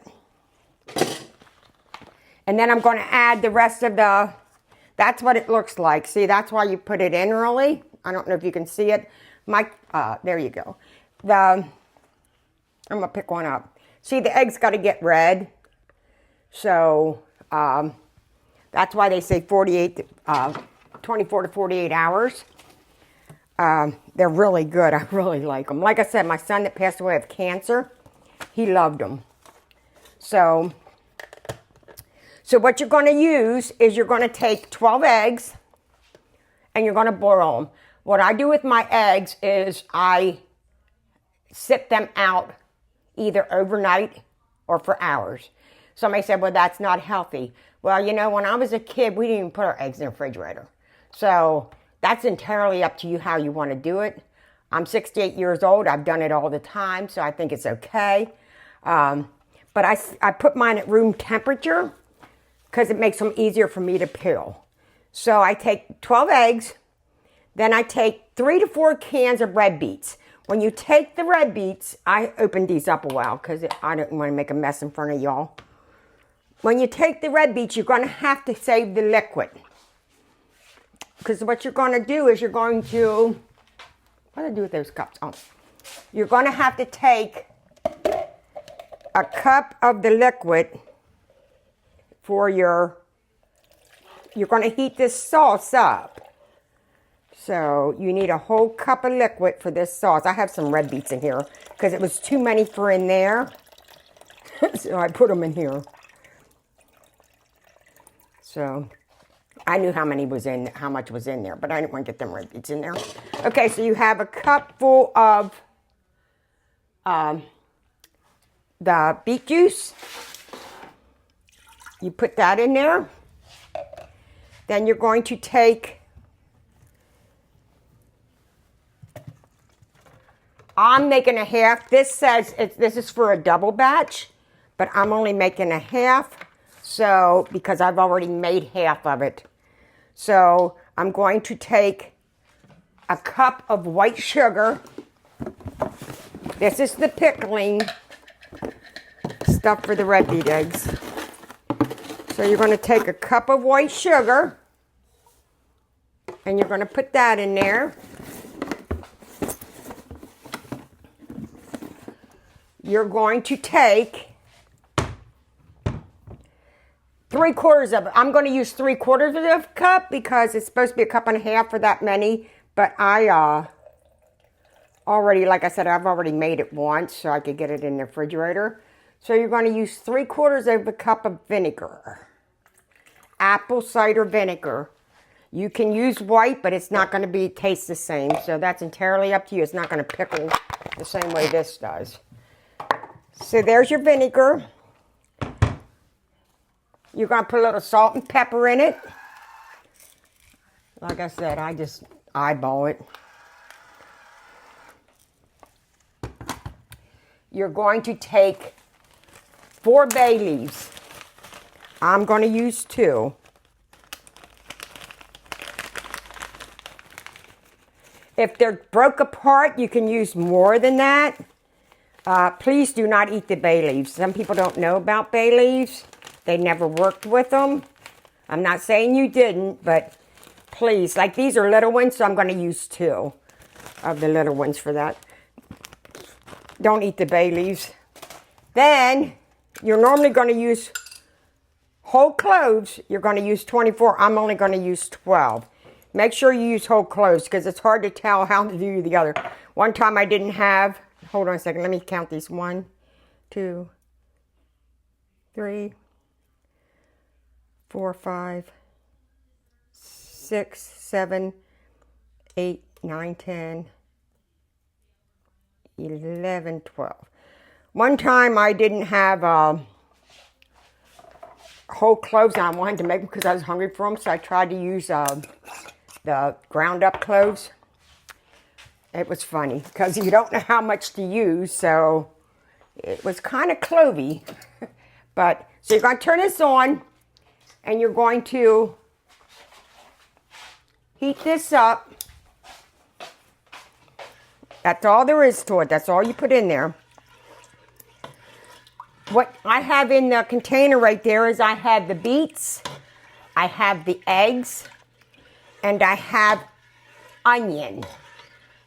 And then I'm going to add the rest of that's what it looks like. See, that's why you put it in early. I don't know if you can see it. There you go. I'm going to pick one up. See, the egg's got to get red. So, that's why they say 24 to 48 hours. They're really good. I really like them. Like I said, my son that passed away of cancer, he loved them. So what you're going to use is you're going to take 12 eggs and you're going to boil them. What I do with my eggs is I sip them out either overnight or for hours. Somebody said, well, that's not healthy. Well, you know, when I was a kid, we didn't even put our eggs in the refrigerator. So that's entirely up to you how you want to do it. I'm 68 years old. I've done it all the time, so I think it's okay. But I put mine at room temperature because it makes them easier for me to peel. So I take 12 eggs, then I take 3 to 4 cans of red beets. When you take the red beets, I opened these up a while because I didn't want to make a mess in front of y'all. When you take the red beets, you're going to have to save the liquid. Because what you're going to do is you're going to, what do I do with those cups? Oh, you're going to have to take a cup of the liquid for you're going to heat this sauce up. So you need a whole cup of liquid for this sauce. I have some red beets in here because it was too many for in there. So I put them in here. So I knew how much was in there, but I didn't want to get them red beets in there. Okay, so you have a cup full of the beet juice. You put that in there. Then you're going to take, I'm making a half. This says this is for a double batch, but I'm only making a half. So, because I've already made half of it. So, I'm going to take a cup of white sugar. This is the pickling stuff for the red beet eggs. So, you're going to take a cup of white sugar. And you're going to put that in there. You're going to take 3/4 of it. I'm going to use 3/4 of a cup because it's supposed to be a cup and a half for that many. But I already, like I said, I've already made it once so I could get it in the refrigerator. So you're going to use 3/4 of a cup of vinegar. Apple cider vinegar. You can use white, but it's not going to taste the same. So that's entirely up to you. It's not going to pickle the same way this does. So there's your vinegar. You're going to put a little salt and pepper in it. Like I said, I just eyeball it. You're going to take 4 bay leaves. I'm going to use 2. If they're broke apart, you can use more than that. Please do not eat the bay leaves. Some people don't know about bay leaves. They never worked with them. I'm not saying you didn't, but please. Like these are little ones, so I'm going to use 2 of the little ones for that. Don't eat the bay leaves. Then you're normally going to use whole cloves. You're going to use 24. I'm only going to use 12. Make sure you use whole cloves because it's hard to tell how to do the other. One time I didn't have, hold on a second, let me count these. 1, 2, 3, 4, 5, 6, 7, 8, 9, 10, 11, 12. One time I didn't have whole cloves and I wanted to make them because I was hungry for them, so I tried to use the ground up cloves. It was funny because you don't know how much to use, so it was kind of clovey. But so you're going to turn this on and you're going to heat this up. That's all there is to it. That's all you put in there. What I have in the container right there is I have the beets, I have the eggs, and I have onion.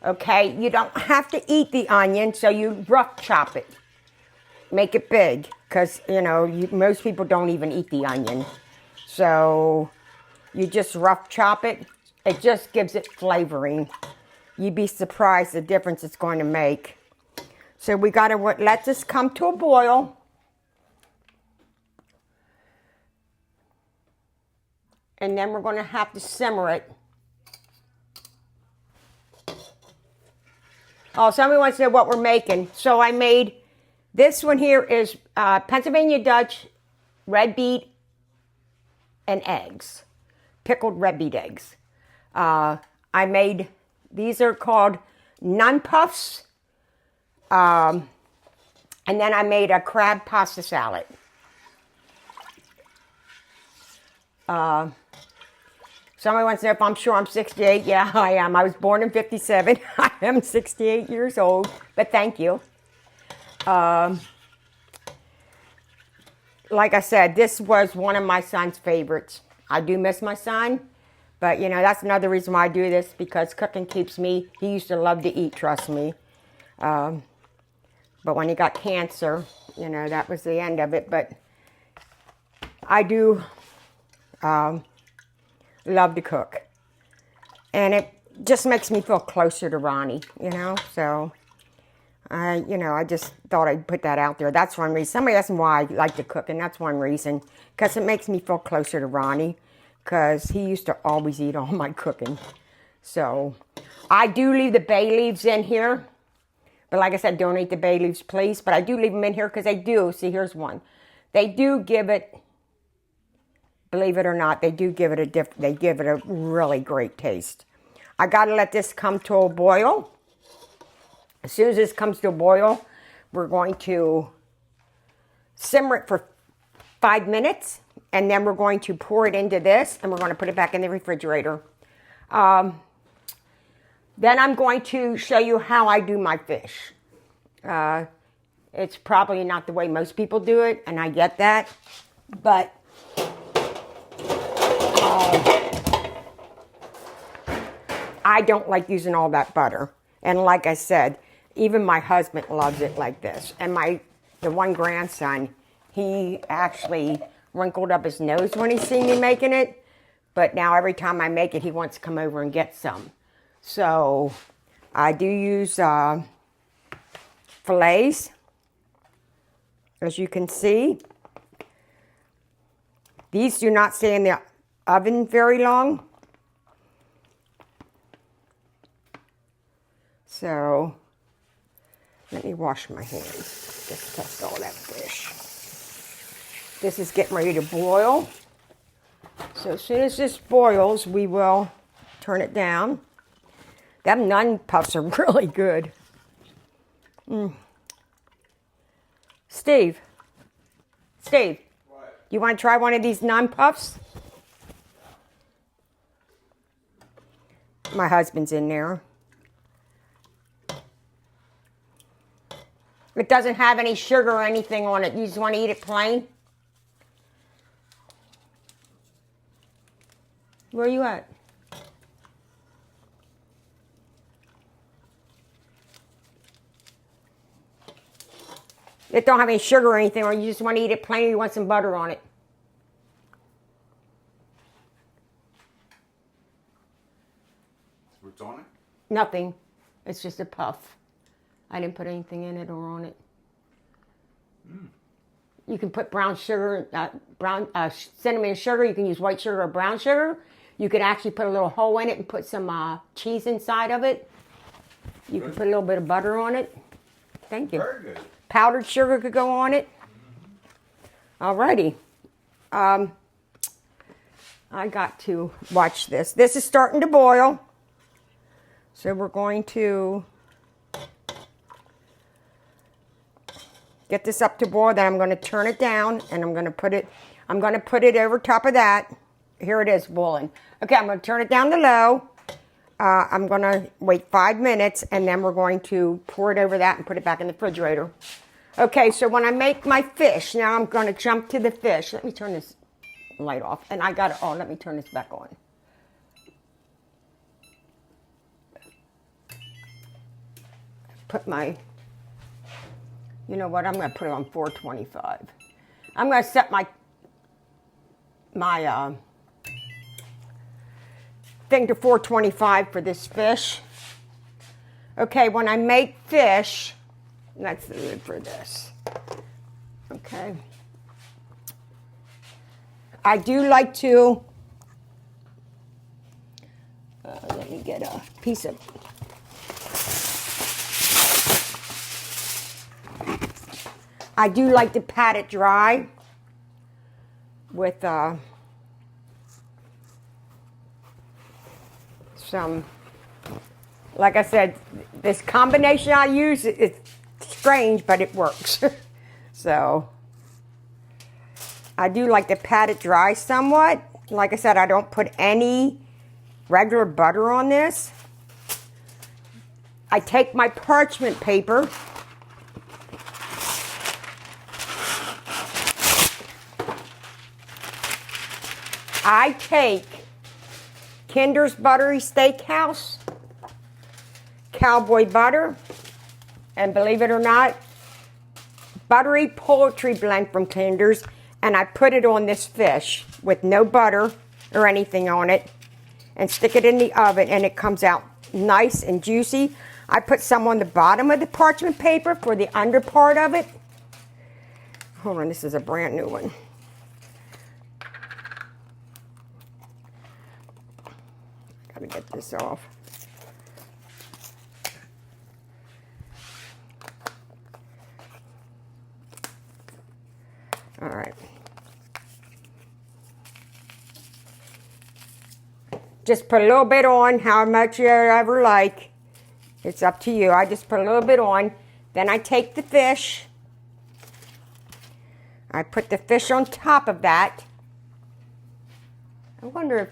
Okay, you don't have to eat the onion, so you rough chop it. Make it big, because, most people don't even eat the onion. So you just rough chop it. It just gives it flavoring. You'd be surprised the difference it's going to make. So we got to let this come to a boil. And then we're going to have to simmer it. Oh, somebody wants to know what we're making. So I made, this one here is Pennsylvania Dutch, red beet, and eggs. Pickled red beet eggs. I made, these are called nun puffs. And then I made a crab pasta salad. Somebody wants to know if I'm sure I'm 68. Yeah, I am. I was born in 57. I am 68 years old, but thank you. Like I said, this was one of my son's favorites. I do miss my son, but that's another reason why I do this, because cooking keeps me, he used to love to eat, trust me. But when he got cancer, that was the end of it. But I do love to cook. And it just makes me feel closer to Ronnie, So, I just thought I'd put that out there. That's one reason. Somebody asked me why I like to cook, and that's one reason. Because it makes me feel closer to Ronnie. Because he used to always eat all my cooking. So, I do leave the bay leaves in here. But like I said, don't eat the bay leaves, please. But I do leave them in here because they do. See, here's one. They do give it, believe it or not, they do give it they give it a really great taste. I got to let this come to a boil. As soon as this comes to a boil, we're going to simmer it for 5 minutes. And then we're going to pour it into this. And we're going to put it back in the refrigerator. Then I'm going to show you how I do my fish. It's probably not the way most people do it, and I get that. But I don't like using all that butter. And like I said, even my husband loves it like this. And the one grandson, he actually wrinkled up his nose when he seen me making it. But now every time I make it, he wants to come over and get some. So I do use fillets, as you can see. These do not stay in the oven very long. So let me wash my hands. Just test all that fish. This is getting ready to boil. So as soon as this boils, we will turn it down. Them nun puffs are really good. Steve. What? You want to try one of these nun puffs? My husband's in there. It doesn't have any sugar or anything on it. You just want to eat it plain? Where are you at? It don't have any sugar or anything, or you just want to eat it plain, or you want some butter on it. What's on it? Nothing. It's just a puff. I didn't put anything in it or on it. You can put brown sugar, cinnamon sugar. You can use white sugar or brown sugar. You could actually put a little hole in it and put some cheese inside of it. You can put a little bit of butter on it. Thank you. Very good. Powdered sugar could go on it. Alrighty. I got to watch this. This is starting to boil. So we're going to get this up to boil. Then I'm going to turn it down and I'm going to put it over top of that. Here it is boiling. Okay, I'm going to turn it down to low. I'm going to wait 5 minutes and then we're going to pour it over that and put it back in the refrigerator. Okay, so when I make my fish, now I'm going to jump to the fish. Let me turn this light off. And I got it on. Let me turn this back on. Put my, you know what, I'm going to put it on 425. I'm going to set my thing to 425 for this fish. Okay, when I make fish, that's the lid for this. Okay. I do like to, let me get a piece of, I do like to pat it dry with some, like I said, this combination I use, it's strange, but it works. So, I do like to pat it dry somewhat. Like I said, I don't put any regular butter on this. I take my parchment paper, I take Kinder's Buttery Steakhouse Cowboy Butter, and believe it or not, buttery poultry blend from Kinder's, and I put it on this fish with no butter or anything on it, and stick it in the oven, and it comes out nice and juicy. I put some on the bottom of the parchment paper for the under part of it. Hold on, this is a brand new one. Gotta get this off. All right. Just put a little bit on, how much you ever like. It's up to you. I just put a little bit on. Then I take the fish. I put the fish on top of that. I wonder if,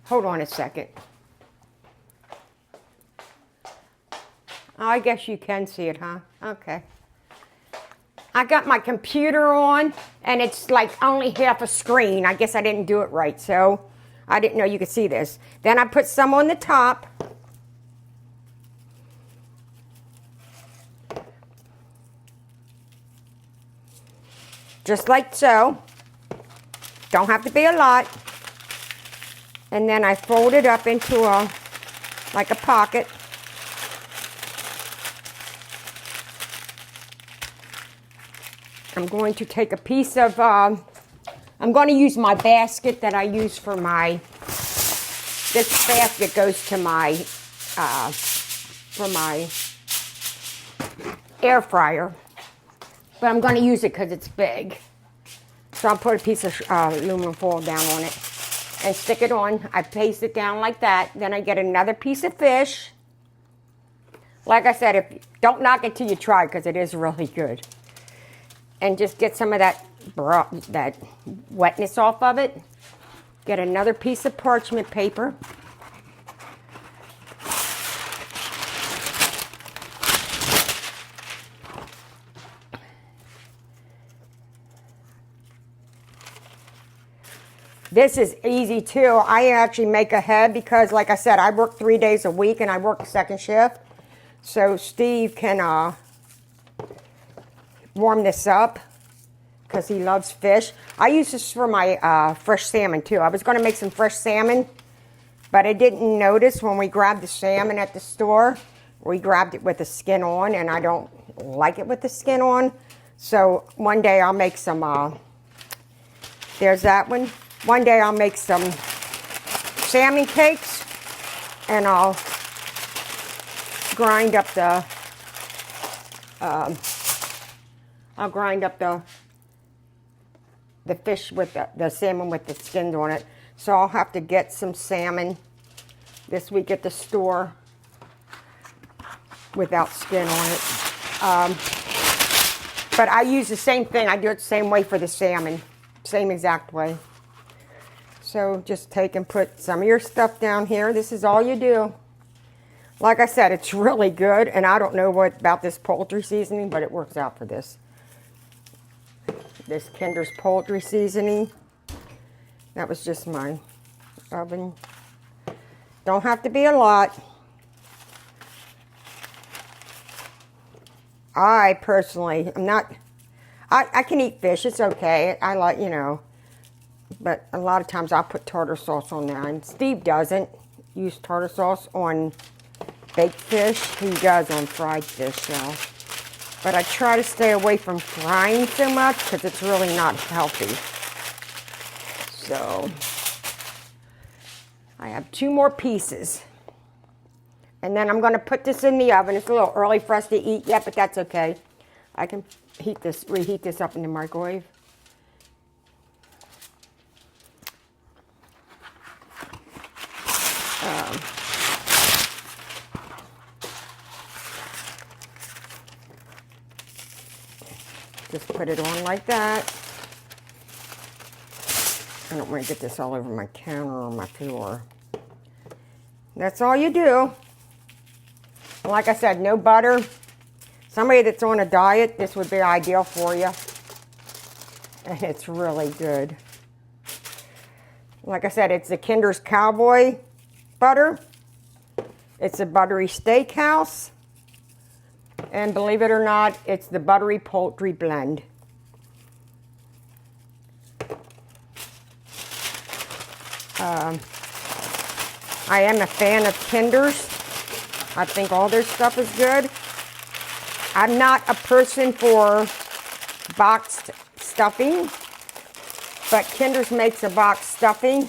hold on a second. Oh, I guess you can see it, huh? Okay. I got my computer on, and it's like only half a screen. I guess I didn't do it right, so I didn't know you could see this. Then I put some on the top. Just like so. Don't have to be a lot. And then I fold it up into like a pocket. I'm going to take a piece of, I'm going to use my basket that I use for my, this basket goes to my, for my air fryer. But I'm going to use it because it's big. So I'll put a piece of aluminum foil down on it and stick it on. I paste it down like that. Then I get another piece of fish. Like I said, don't knock it till you try because it is really good. And just get some of that wetness off of it. Get another piece of parchment paper. This is easy too. I actually make ahead because, like I said, I work 3 days a week and I work the second shift. So Steve can, warm this up because he loves fish. I use this for my fresh salmon too. I was going to make some fresh salmon, but I didn't notice when we grabbed the salmon at the store, we grabbed it with the skin on, and I don't like it with the skin on. So one day I'll make some, there's that one. One day I'll make some salmon cakes, and I'll grind up the, the fish with the salmon with the skins on it. So I'll have to get some salmon this week at the store without skin on it. But I use the same thing. I do it the same way for the salmon. Same exact way. So just take and put some of your stuff down here. This is all you do. Like I said, it's really good. And I don't know what about this poultry seasoning, but it works out for this. This Kinder's poultry seasoning. That was just my oven. Don't have to be a lot. I personally, I'm not, I can eat fish. It's okay. I like, you know, but a lot of times I'll put tartar sauce on there. And Steve doesn't use tartar sauce on baked fish. He does on fried fish, though. But I try to stay away from frying so much because it's really not healthy. So, I have 2 more pieces. And then I'm going to put this in the oven. It's a little early for us to eat yet, but that's okay. I can reheat this up in the microwave. Just put it on like that. I don't want to get this all over my counter or my floor. That's all you do. Like I said, no butter. Somebody that's on a diet, this would be ideal for you. And it's really good. Like I said, it's the Kinder's Cowboy butter. It's a buttery steakhouse. And believe it or not, it's the buttery poultry blend. I am a fan of Kinder's. I think all their stuff is good. I'm not a person for boxed stuffing, but Kinder's makes a boxed stuffing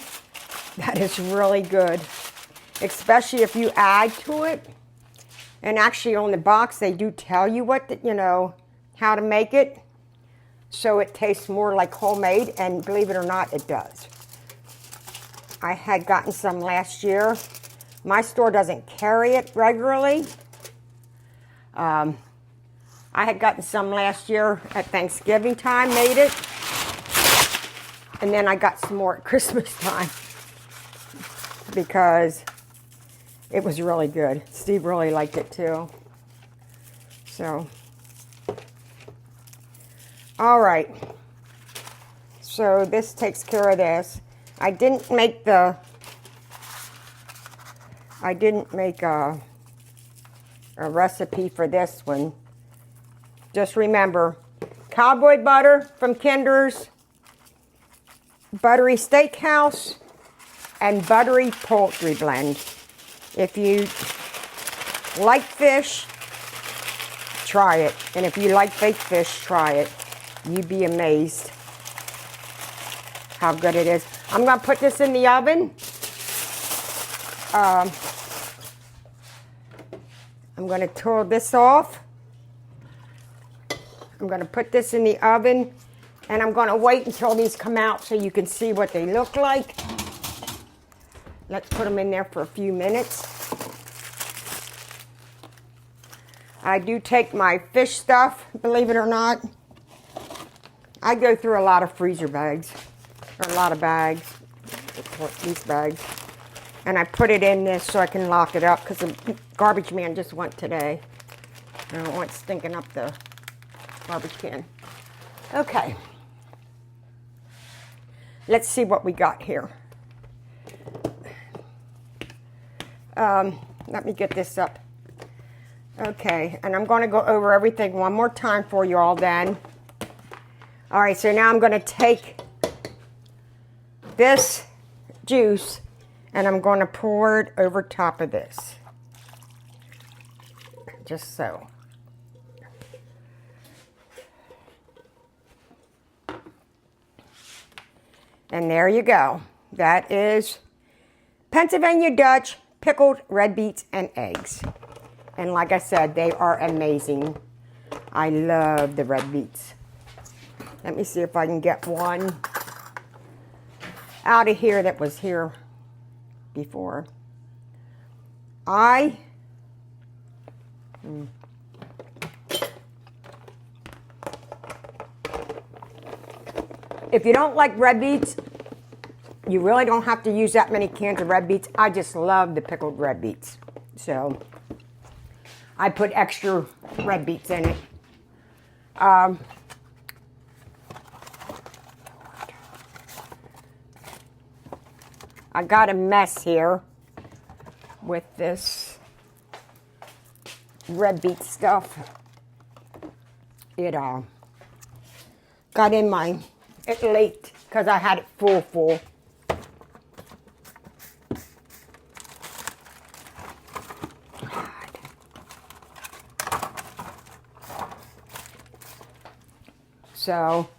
that is really good, especially if you add to it. And actually on the box, they do tell you what, how to make it. So it tastes more like homemade, and believe it or not, it does. I had gotten some last year. My store doesn't carry it regularly. I had gotten some last year at Thanksgiving time, made it. And then I got some more at Christmas time because it was really good. Steve really liked it too. So, all right. So this takes care of this. I didn't make a recipe for this one. Just remember, cowboy butter from Kinder's, buttery steakhouse, and buttery poultry blend. If you like fish, try it. And if you like baked fish, try it. You'd be amazed how good it is. I'm going to put this in the oven. I'm going to turn this off. I'm going to put this in the oven, and I'm going to wait until these come out so you can see what they look like. Let's put them in there for a few minutes. I do take my fish stuff, believe it or not. I go through a lot of freezer bags, or a lot of bags, these bags. And I put it in this so I can lock it up because the garbage man just went today. I don't want it stinking up the garbage can. Okay. Let's see what we got here. Let me get this up. Okay, and I'm going to go over everything one more time for you all then. All right, so now I'm going to take this juice and I'm going to pour it over top of this. Just so. And there you go. That is Pennsylvania Dutch pickled red beets and eggs. And like I said, they are amazing. I love the red beets. Let me see if I can get one out of here that was here before. If you don't like red beets, you really don't have to use that many cans of red beets. I just love the pickled red beets. So I put extra red beets in it. I got a mess here with this red beet stuff. It got in it leaked because I had it full. So,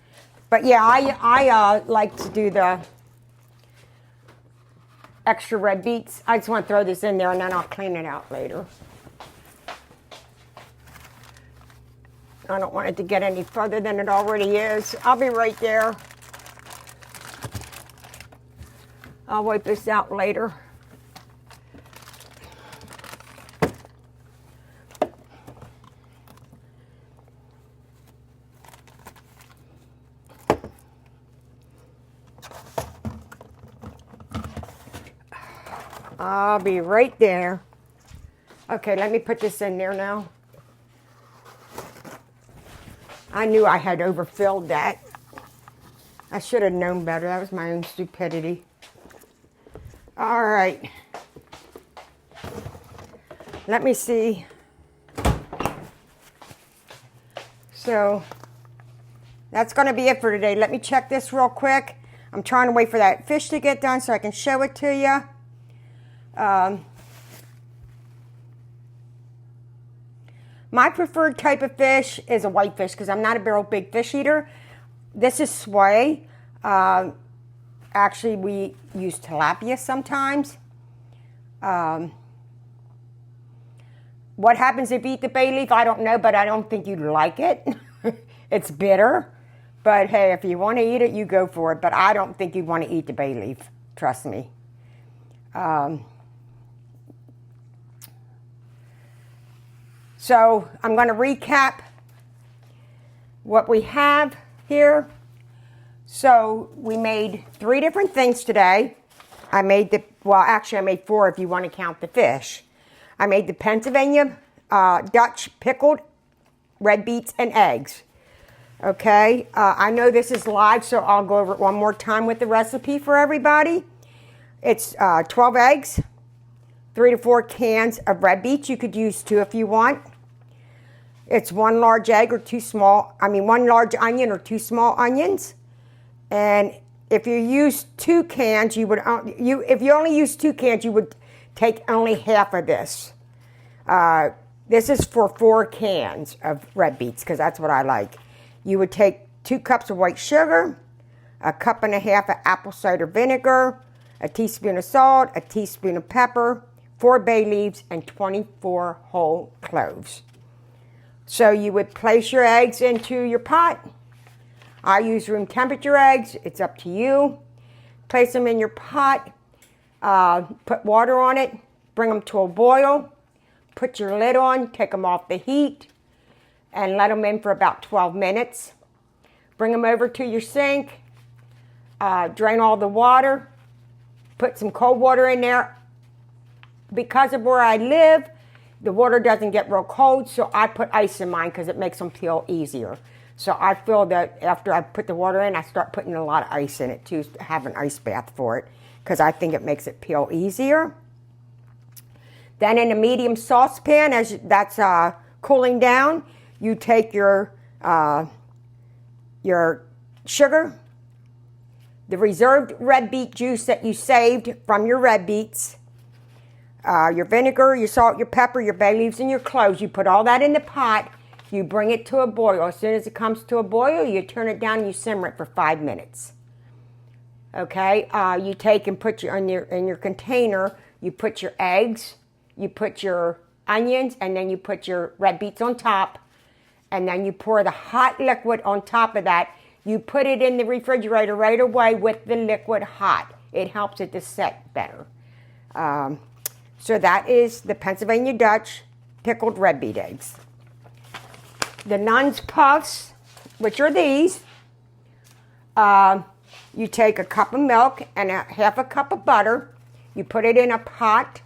but yeah, I like to do the extra red beets. I just want to throw this in there and then I'll clean it out later. I don't want it to get any further than it already is. I'll be right there. I'll wipe this out later. I'll be right there. Okay, let me put this in there now. I knew I had overfilled that. I should have known better. That was my own stupidity. All right. Let me see. So that's going to be it for today. Let me check this real quick. I'm trying to wait for that fish to get done so I can show it to you. My preferred type of fish is a whitefish because I'm not a real big fish eater. This is sway. Actually, we use tilapia sometimes. What happens if you eat the bay leaf? I don't know, but I don't think you'd like it. It's bitter. But hey, if you want to eat it, you go for it. But I don't think you'd want to eat the bay leaf. Trust me. So I'm going to recap what we have here. So we made 3 different things today. I made I made 4 if you want to count the fish. I made the Pennsylvania Dutch pickled red beets and eggs. Okay, I know this is live, so I'll go over it one more time with the recipe for everybody. It's 12 eggs, 3 to 4 cans of red beets. You could use 2 if you want. It's 1 large egg or 1 large onion or 2 small onions. And if you use 2 cans, if you only use 2 cans, you would take only half of this. This is for 4 cans of red beets because that's what I like. You would take 2 cups of white sugar, 1.5 cups of apple cider vinegar, a teaspoon of salt, a teaspoon of pepper, 4 bay leaves, and 24 whole cloves. So you would place your eggs into your pot. I use room temperature eggs. It's up to you. Place them in your pot. Put water on it. Bring them to a boil. Put your lid on. Take them off the heat. And let them in for about 12 minutes. Bring them over to your sink. Drain all the water. Put some cold water in there. Because of where I live, the water doesn't get real cold, so I put ice in mine because it makes them peel easier. So I feel that after I put the water in, I start putting a lot of ice in it too, have an ice bath for it, because I think it makes it peel easier. Then in a medium saucepan, as that's cooling down, you take your sugar, the reserved red beet juice that you saved from your red beets, your vinegar, your salt, your pepper, your bay leaves, and your cloves. You put all that in the pot. You bring it to a boil. As soon as it comes to a boil, you turn it down and you simmer it for 5 minutes. Okay, you take and put in your container, you put your eggs, you put your onions, and then you put your red beets on top, and then you pour the hot liquid on top of that. You put it in the refrigerator right away with the liquid hot. It helps it to set better. So that is the Pennsylvania Dutch pickled red beet eggs. The Nun's Puffs, which are these, you take a cup of milk and half a cup of butter. You put it in a pot.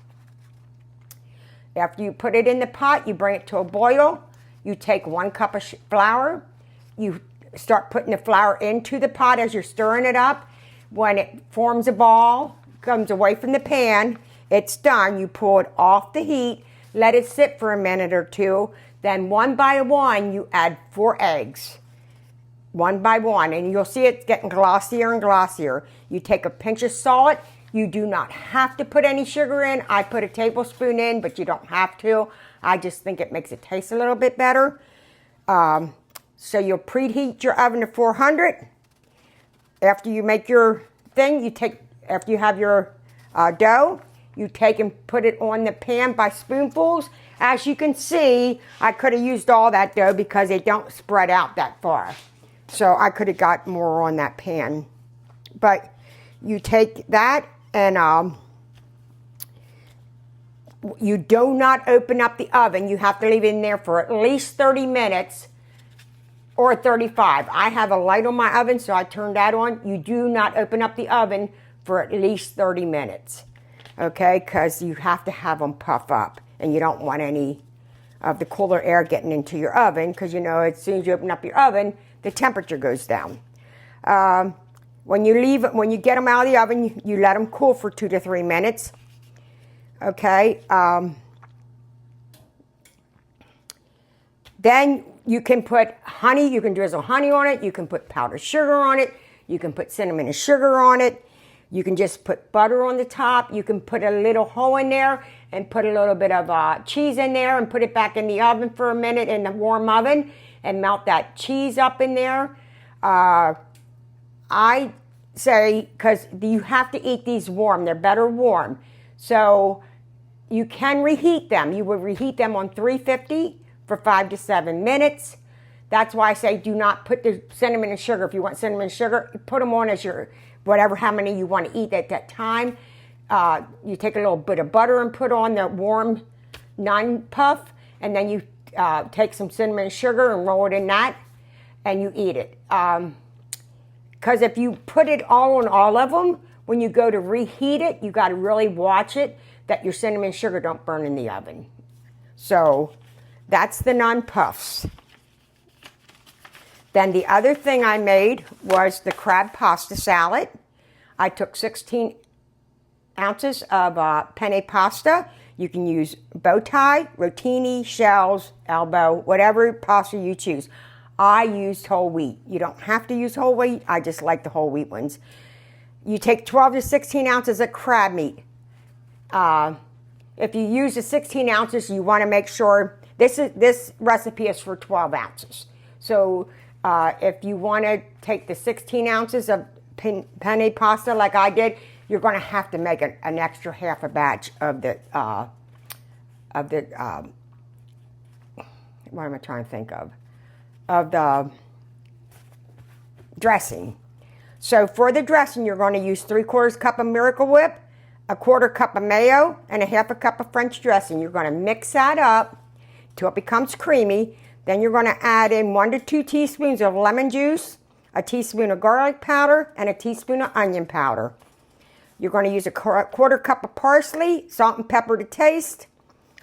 After you put it in the pot, you bring it to a boil. You take 1 cup of flour. You start putting the flour into the pot as you're stirring it up. When it forms a ball, comes away from the pan, it's done. You pull it off the heat, let it sit for a minute or two. Then one by one, you add 4 eggs. One by one, and you'll see it getting glossier and glossier. You take a pinch of salt. You do not have to put any sugar in. I put a tablespoon in, but you don't have to. I just think it makes it taste a little bit better. So you'll preheat your oven to 400. After you make your thing, after you have your dough, you take and put it on the pan by spoonfuls. As you can see, I could have used all that dough because they don't spread out that far. So I could have got more on that pan. But you take that and you do not open up the oven. You have to leave it in there for at least 30 minutes or 35. I have a light on my oven, so I turned that on. You do not open up the oven for at least 30 minutes. Okay, because you have to have them puff up. And you don't want any of the cooler air getting into your oven because, you know, as soon as you open up your oven, the temperature goes down. When you get them out of the oven, you let them cool for 2 to 3 minutes. Okay. Then you can put honey. You can drizzle honey on it. You can put powdered sugar on it. You can put cinnamon and sugar on it. You can just put butter on the top. You can put a little hole in there and put a little bit of cheese in there and put it back in the oven for a minute in the warm oven and melt that cheese up in there. I say, because you have to eat these warm. They're better warm. So you can reheat them. You would reheat them on 350 for 5 to 7 minutes. That's why I say do not put the cinnamon and sugar. If you want cinnamon and sugar, put them on as your whatever, how many you want to eat at that time. You take a little bit of butter and put on the warm Nun Puff, and then you take some cinnamon and sugar and roll it in that, and you eat it. Because if you put it all on all of them, when you go to reheat it, you got to really watch it that your cinnamon and sugar don't burn in the oven. So that's the Nun Puffs. Then the other thing I made was the crab pasta salad. I took 16 ounces of penne pasta. You can use bow tie, rotini, shells, elbow, whatever pasta you choose. I used whole wheat. You don't have to use whole wheat. I just like the whole wheat ones. You take 12 to 16 ounces of crab meat. If you use the 16 ounces, you want to make sure this recipe is for 12 ounces. So if you want to take the 16 ounces of penne pasta like I did, you're going to have to make an extra half a batch of the what am I trying to think of? Of the dressing. So for the dressing, you're going to use 3/4 cup of Miracle Whip, 1/4 cup of mayo, and 1/2 cup of French dressing. You're going to mix that up till it becomes creamy. Then you're going to add in 1 to 2 teaspoons of lemon juice, a teaspoon of garlic powder, and a teaspoon of onion powder. You're going to use 1/4 cup of parsley, salt and pepper to taste,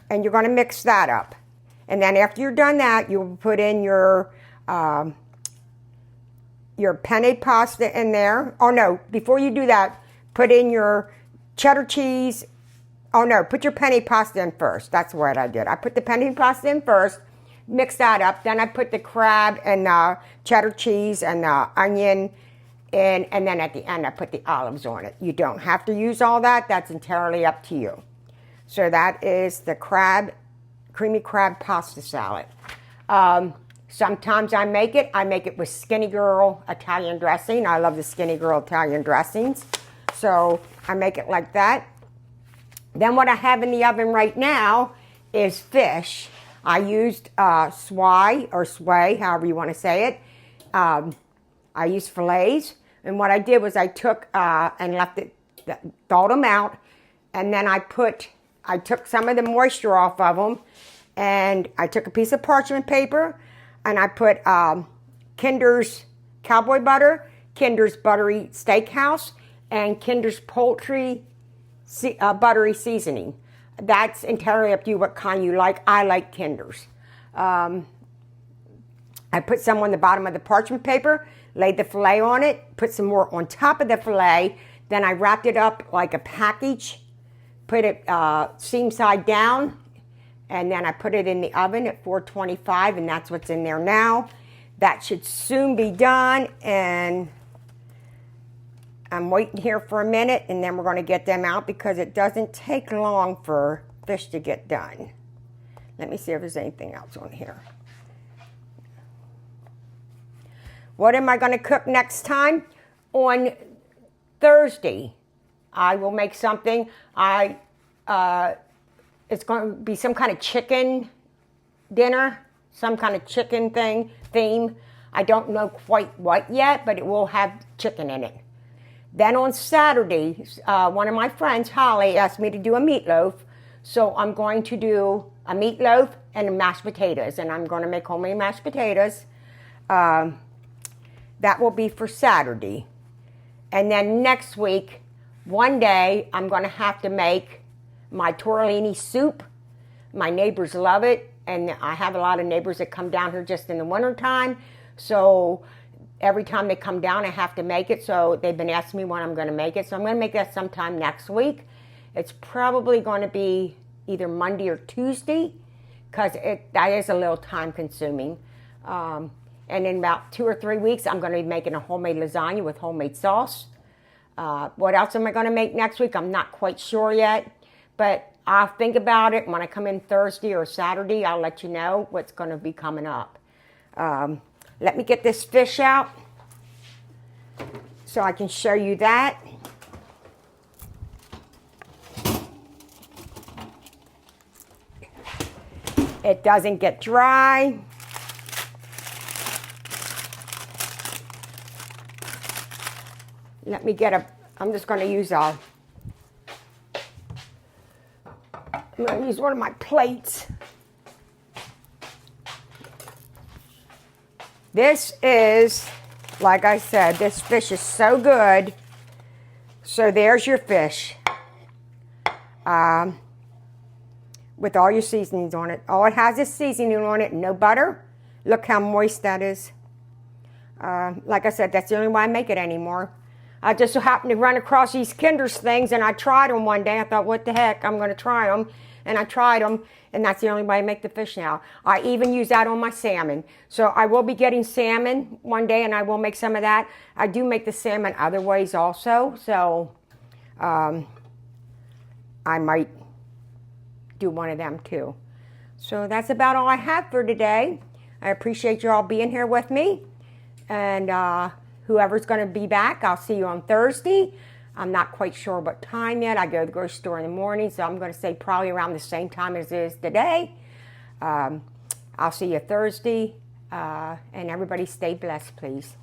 and you're going to mix that up. And then after you're done that, you'll put in your penne pasta in there. Oh no, before you do that, put in your cheddar cheese, Oh no, put your penne pasta in first. That's what I did. I put the penne pasta in first, mix that up. Then I put the crab and cheddar cheese and onion in, and then at the end I put the olives on it. You don't have to use all that. That's entirely up to you. So that is the creamy crab pasta salad. Sometimes I make it with Skinny Girl Italian dressing. I love the Skinny Girl Italian dressings. So I make it like that. Then what I have in the oven right now is fish. I used swai or sway, however you want to say it. I used fillets. And what I did was I took and left it, thawed them out. And then I took some of the moisture off of them. And I took a piece of parchment paper. And I put Kinder's Cowboy Butter, Kinder's Buttery Steakhouse, and Kinder's Poultry Buttery Seasoning. That's entirely up to you what kind you like. I like Kinder's. I put some on the bottom of the parchment paper, laid the filet on it, put some more on top of the filet, then I wrapped it up like a package, put it seam side down, and then I put it in the oven at 425, and that's what's in there now. That should soon be done, and I'm waiting here for a minute, and then we're going to get them out because it doesn't take long for fish to get done. Let me see if there's anything else on here. What am I going to cook next time? On Thursday, I will make something. It's going to be some kind of chicken dinner, some kind of chicken theme. I don't know quite what yet, but it will have chicken in it. Then on Saturday, one of my friends, Holly, asked me to do a meatloaf. So I'm going to do a meatloaf and mashed potatoes. And I'm going to make homemade mashed potatoes. That will be for Saturday. And then next week, one day, I'm going to have to make my tortellini soup. My neighbors love it. And I have a lot of neighbors that come down here just in the wintertime. So every time they come down, I have to make it. So they've been asking me when I'm going to make it. So I'm going to make that sometime next week. It's probably going to be either Monday or Tuesday because that is a little time consuming. And in about 2 or 3 weeks, I'm going to be making a homemade lasagna with homemade sauce. What else am I going to make next week? I'm not quite sure yet. But I'll think about it. When I come in Thursday or Saturday, I'll let you know what's going to be coming up. Let me get this fish out so I can show you that. It doesn't get dry. Let me get I'm just going to use I'm going to use one of my plates. This is, like I said, this fish is so good. So there's your fish. With all your seasonings on it. All it has is seasoning on it, no butter. Look how moist that is. Like I said, that's the only way I make it anymore. I just so happened to run across these Kinder's things, and I tried them one day. I thought, what the heck, I'm going to try them. And I tried them, and that's the only way I make the fish now. I even use that on my salmon. So I will be getting salmon one day, and I will make some of that. I do make the salmon other ways also. So I might do one of them too. So that's about all I have for today. I appreciate you all being here with me. And whoever's going to be back, I'll see you on Thursday. I'm not quite sure what time yet. I go to the grocery store in the morning, so I'm going to say probably around the same time as it is today. I'll see you Thursday, and everybody stay blessed, please.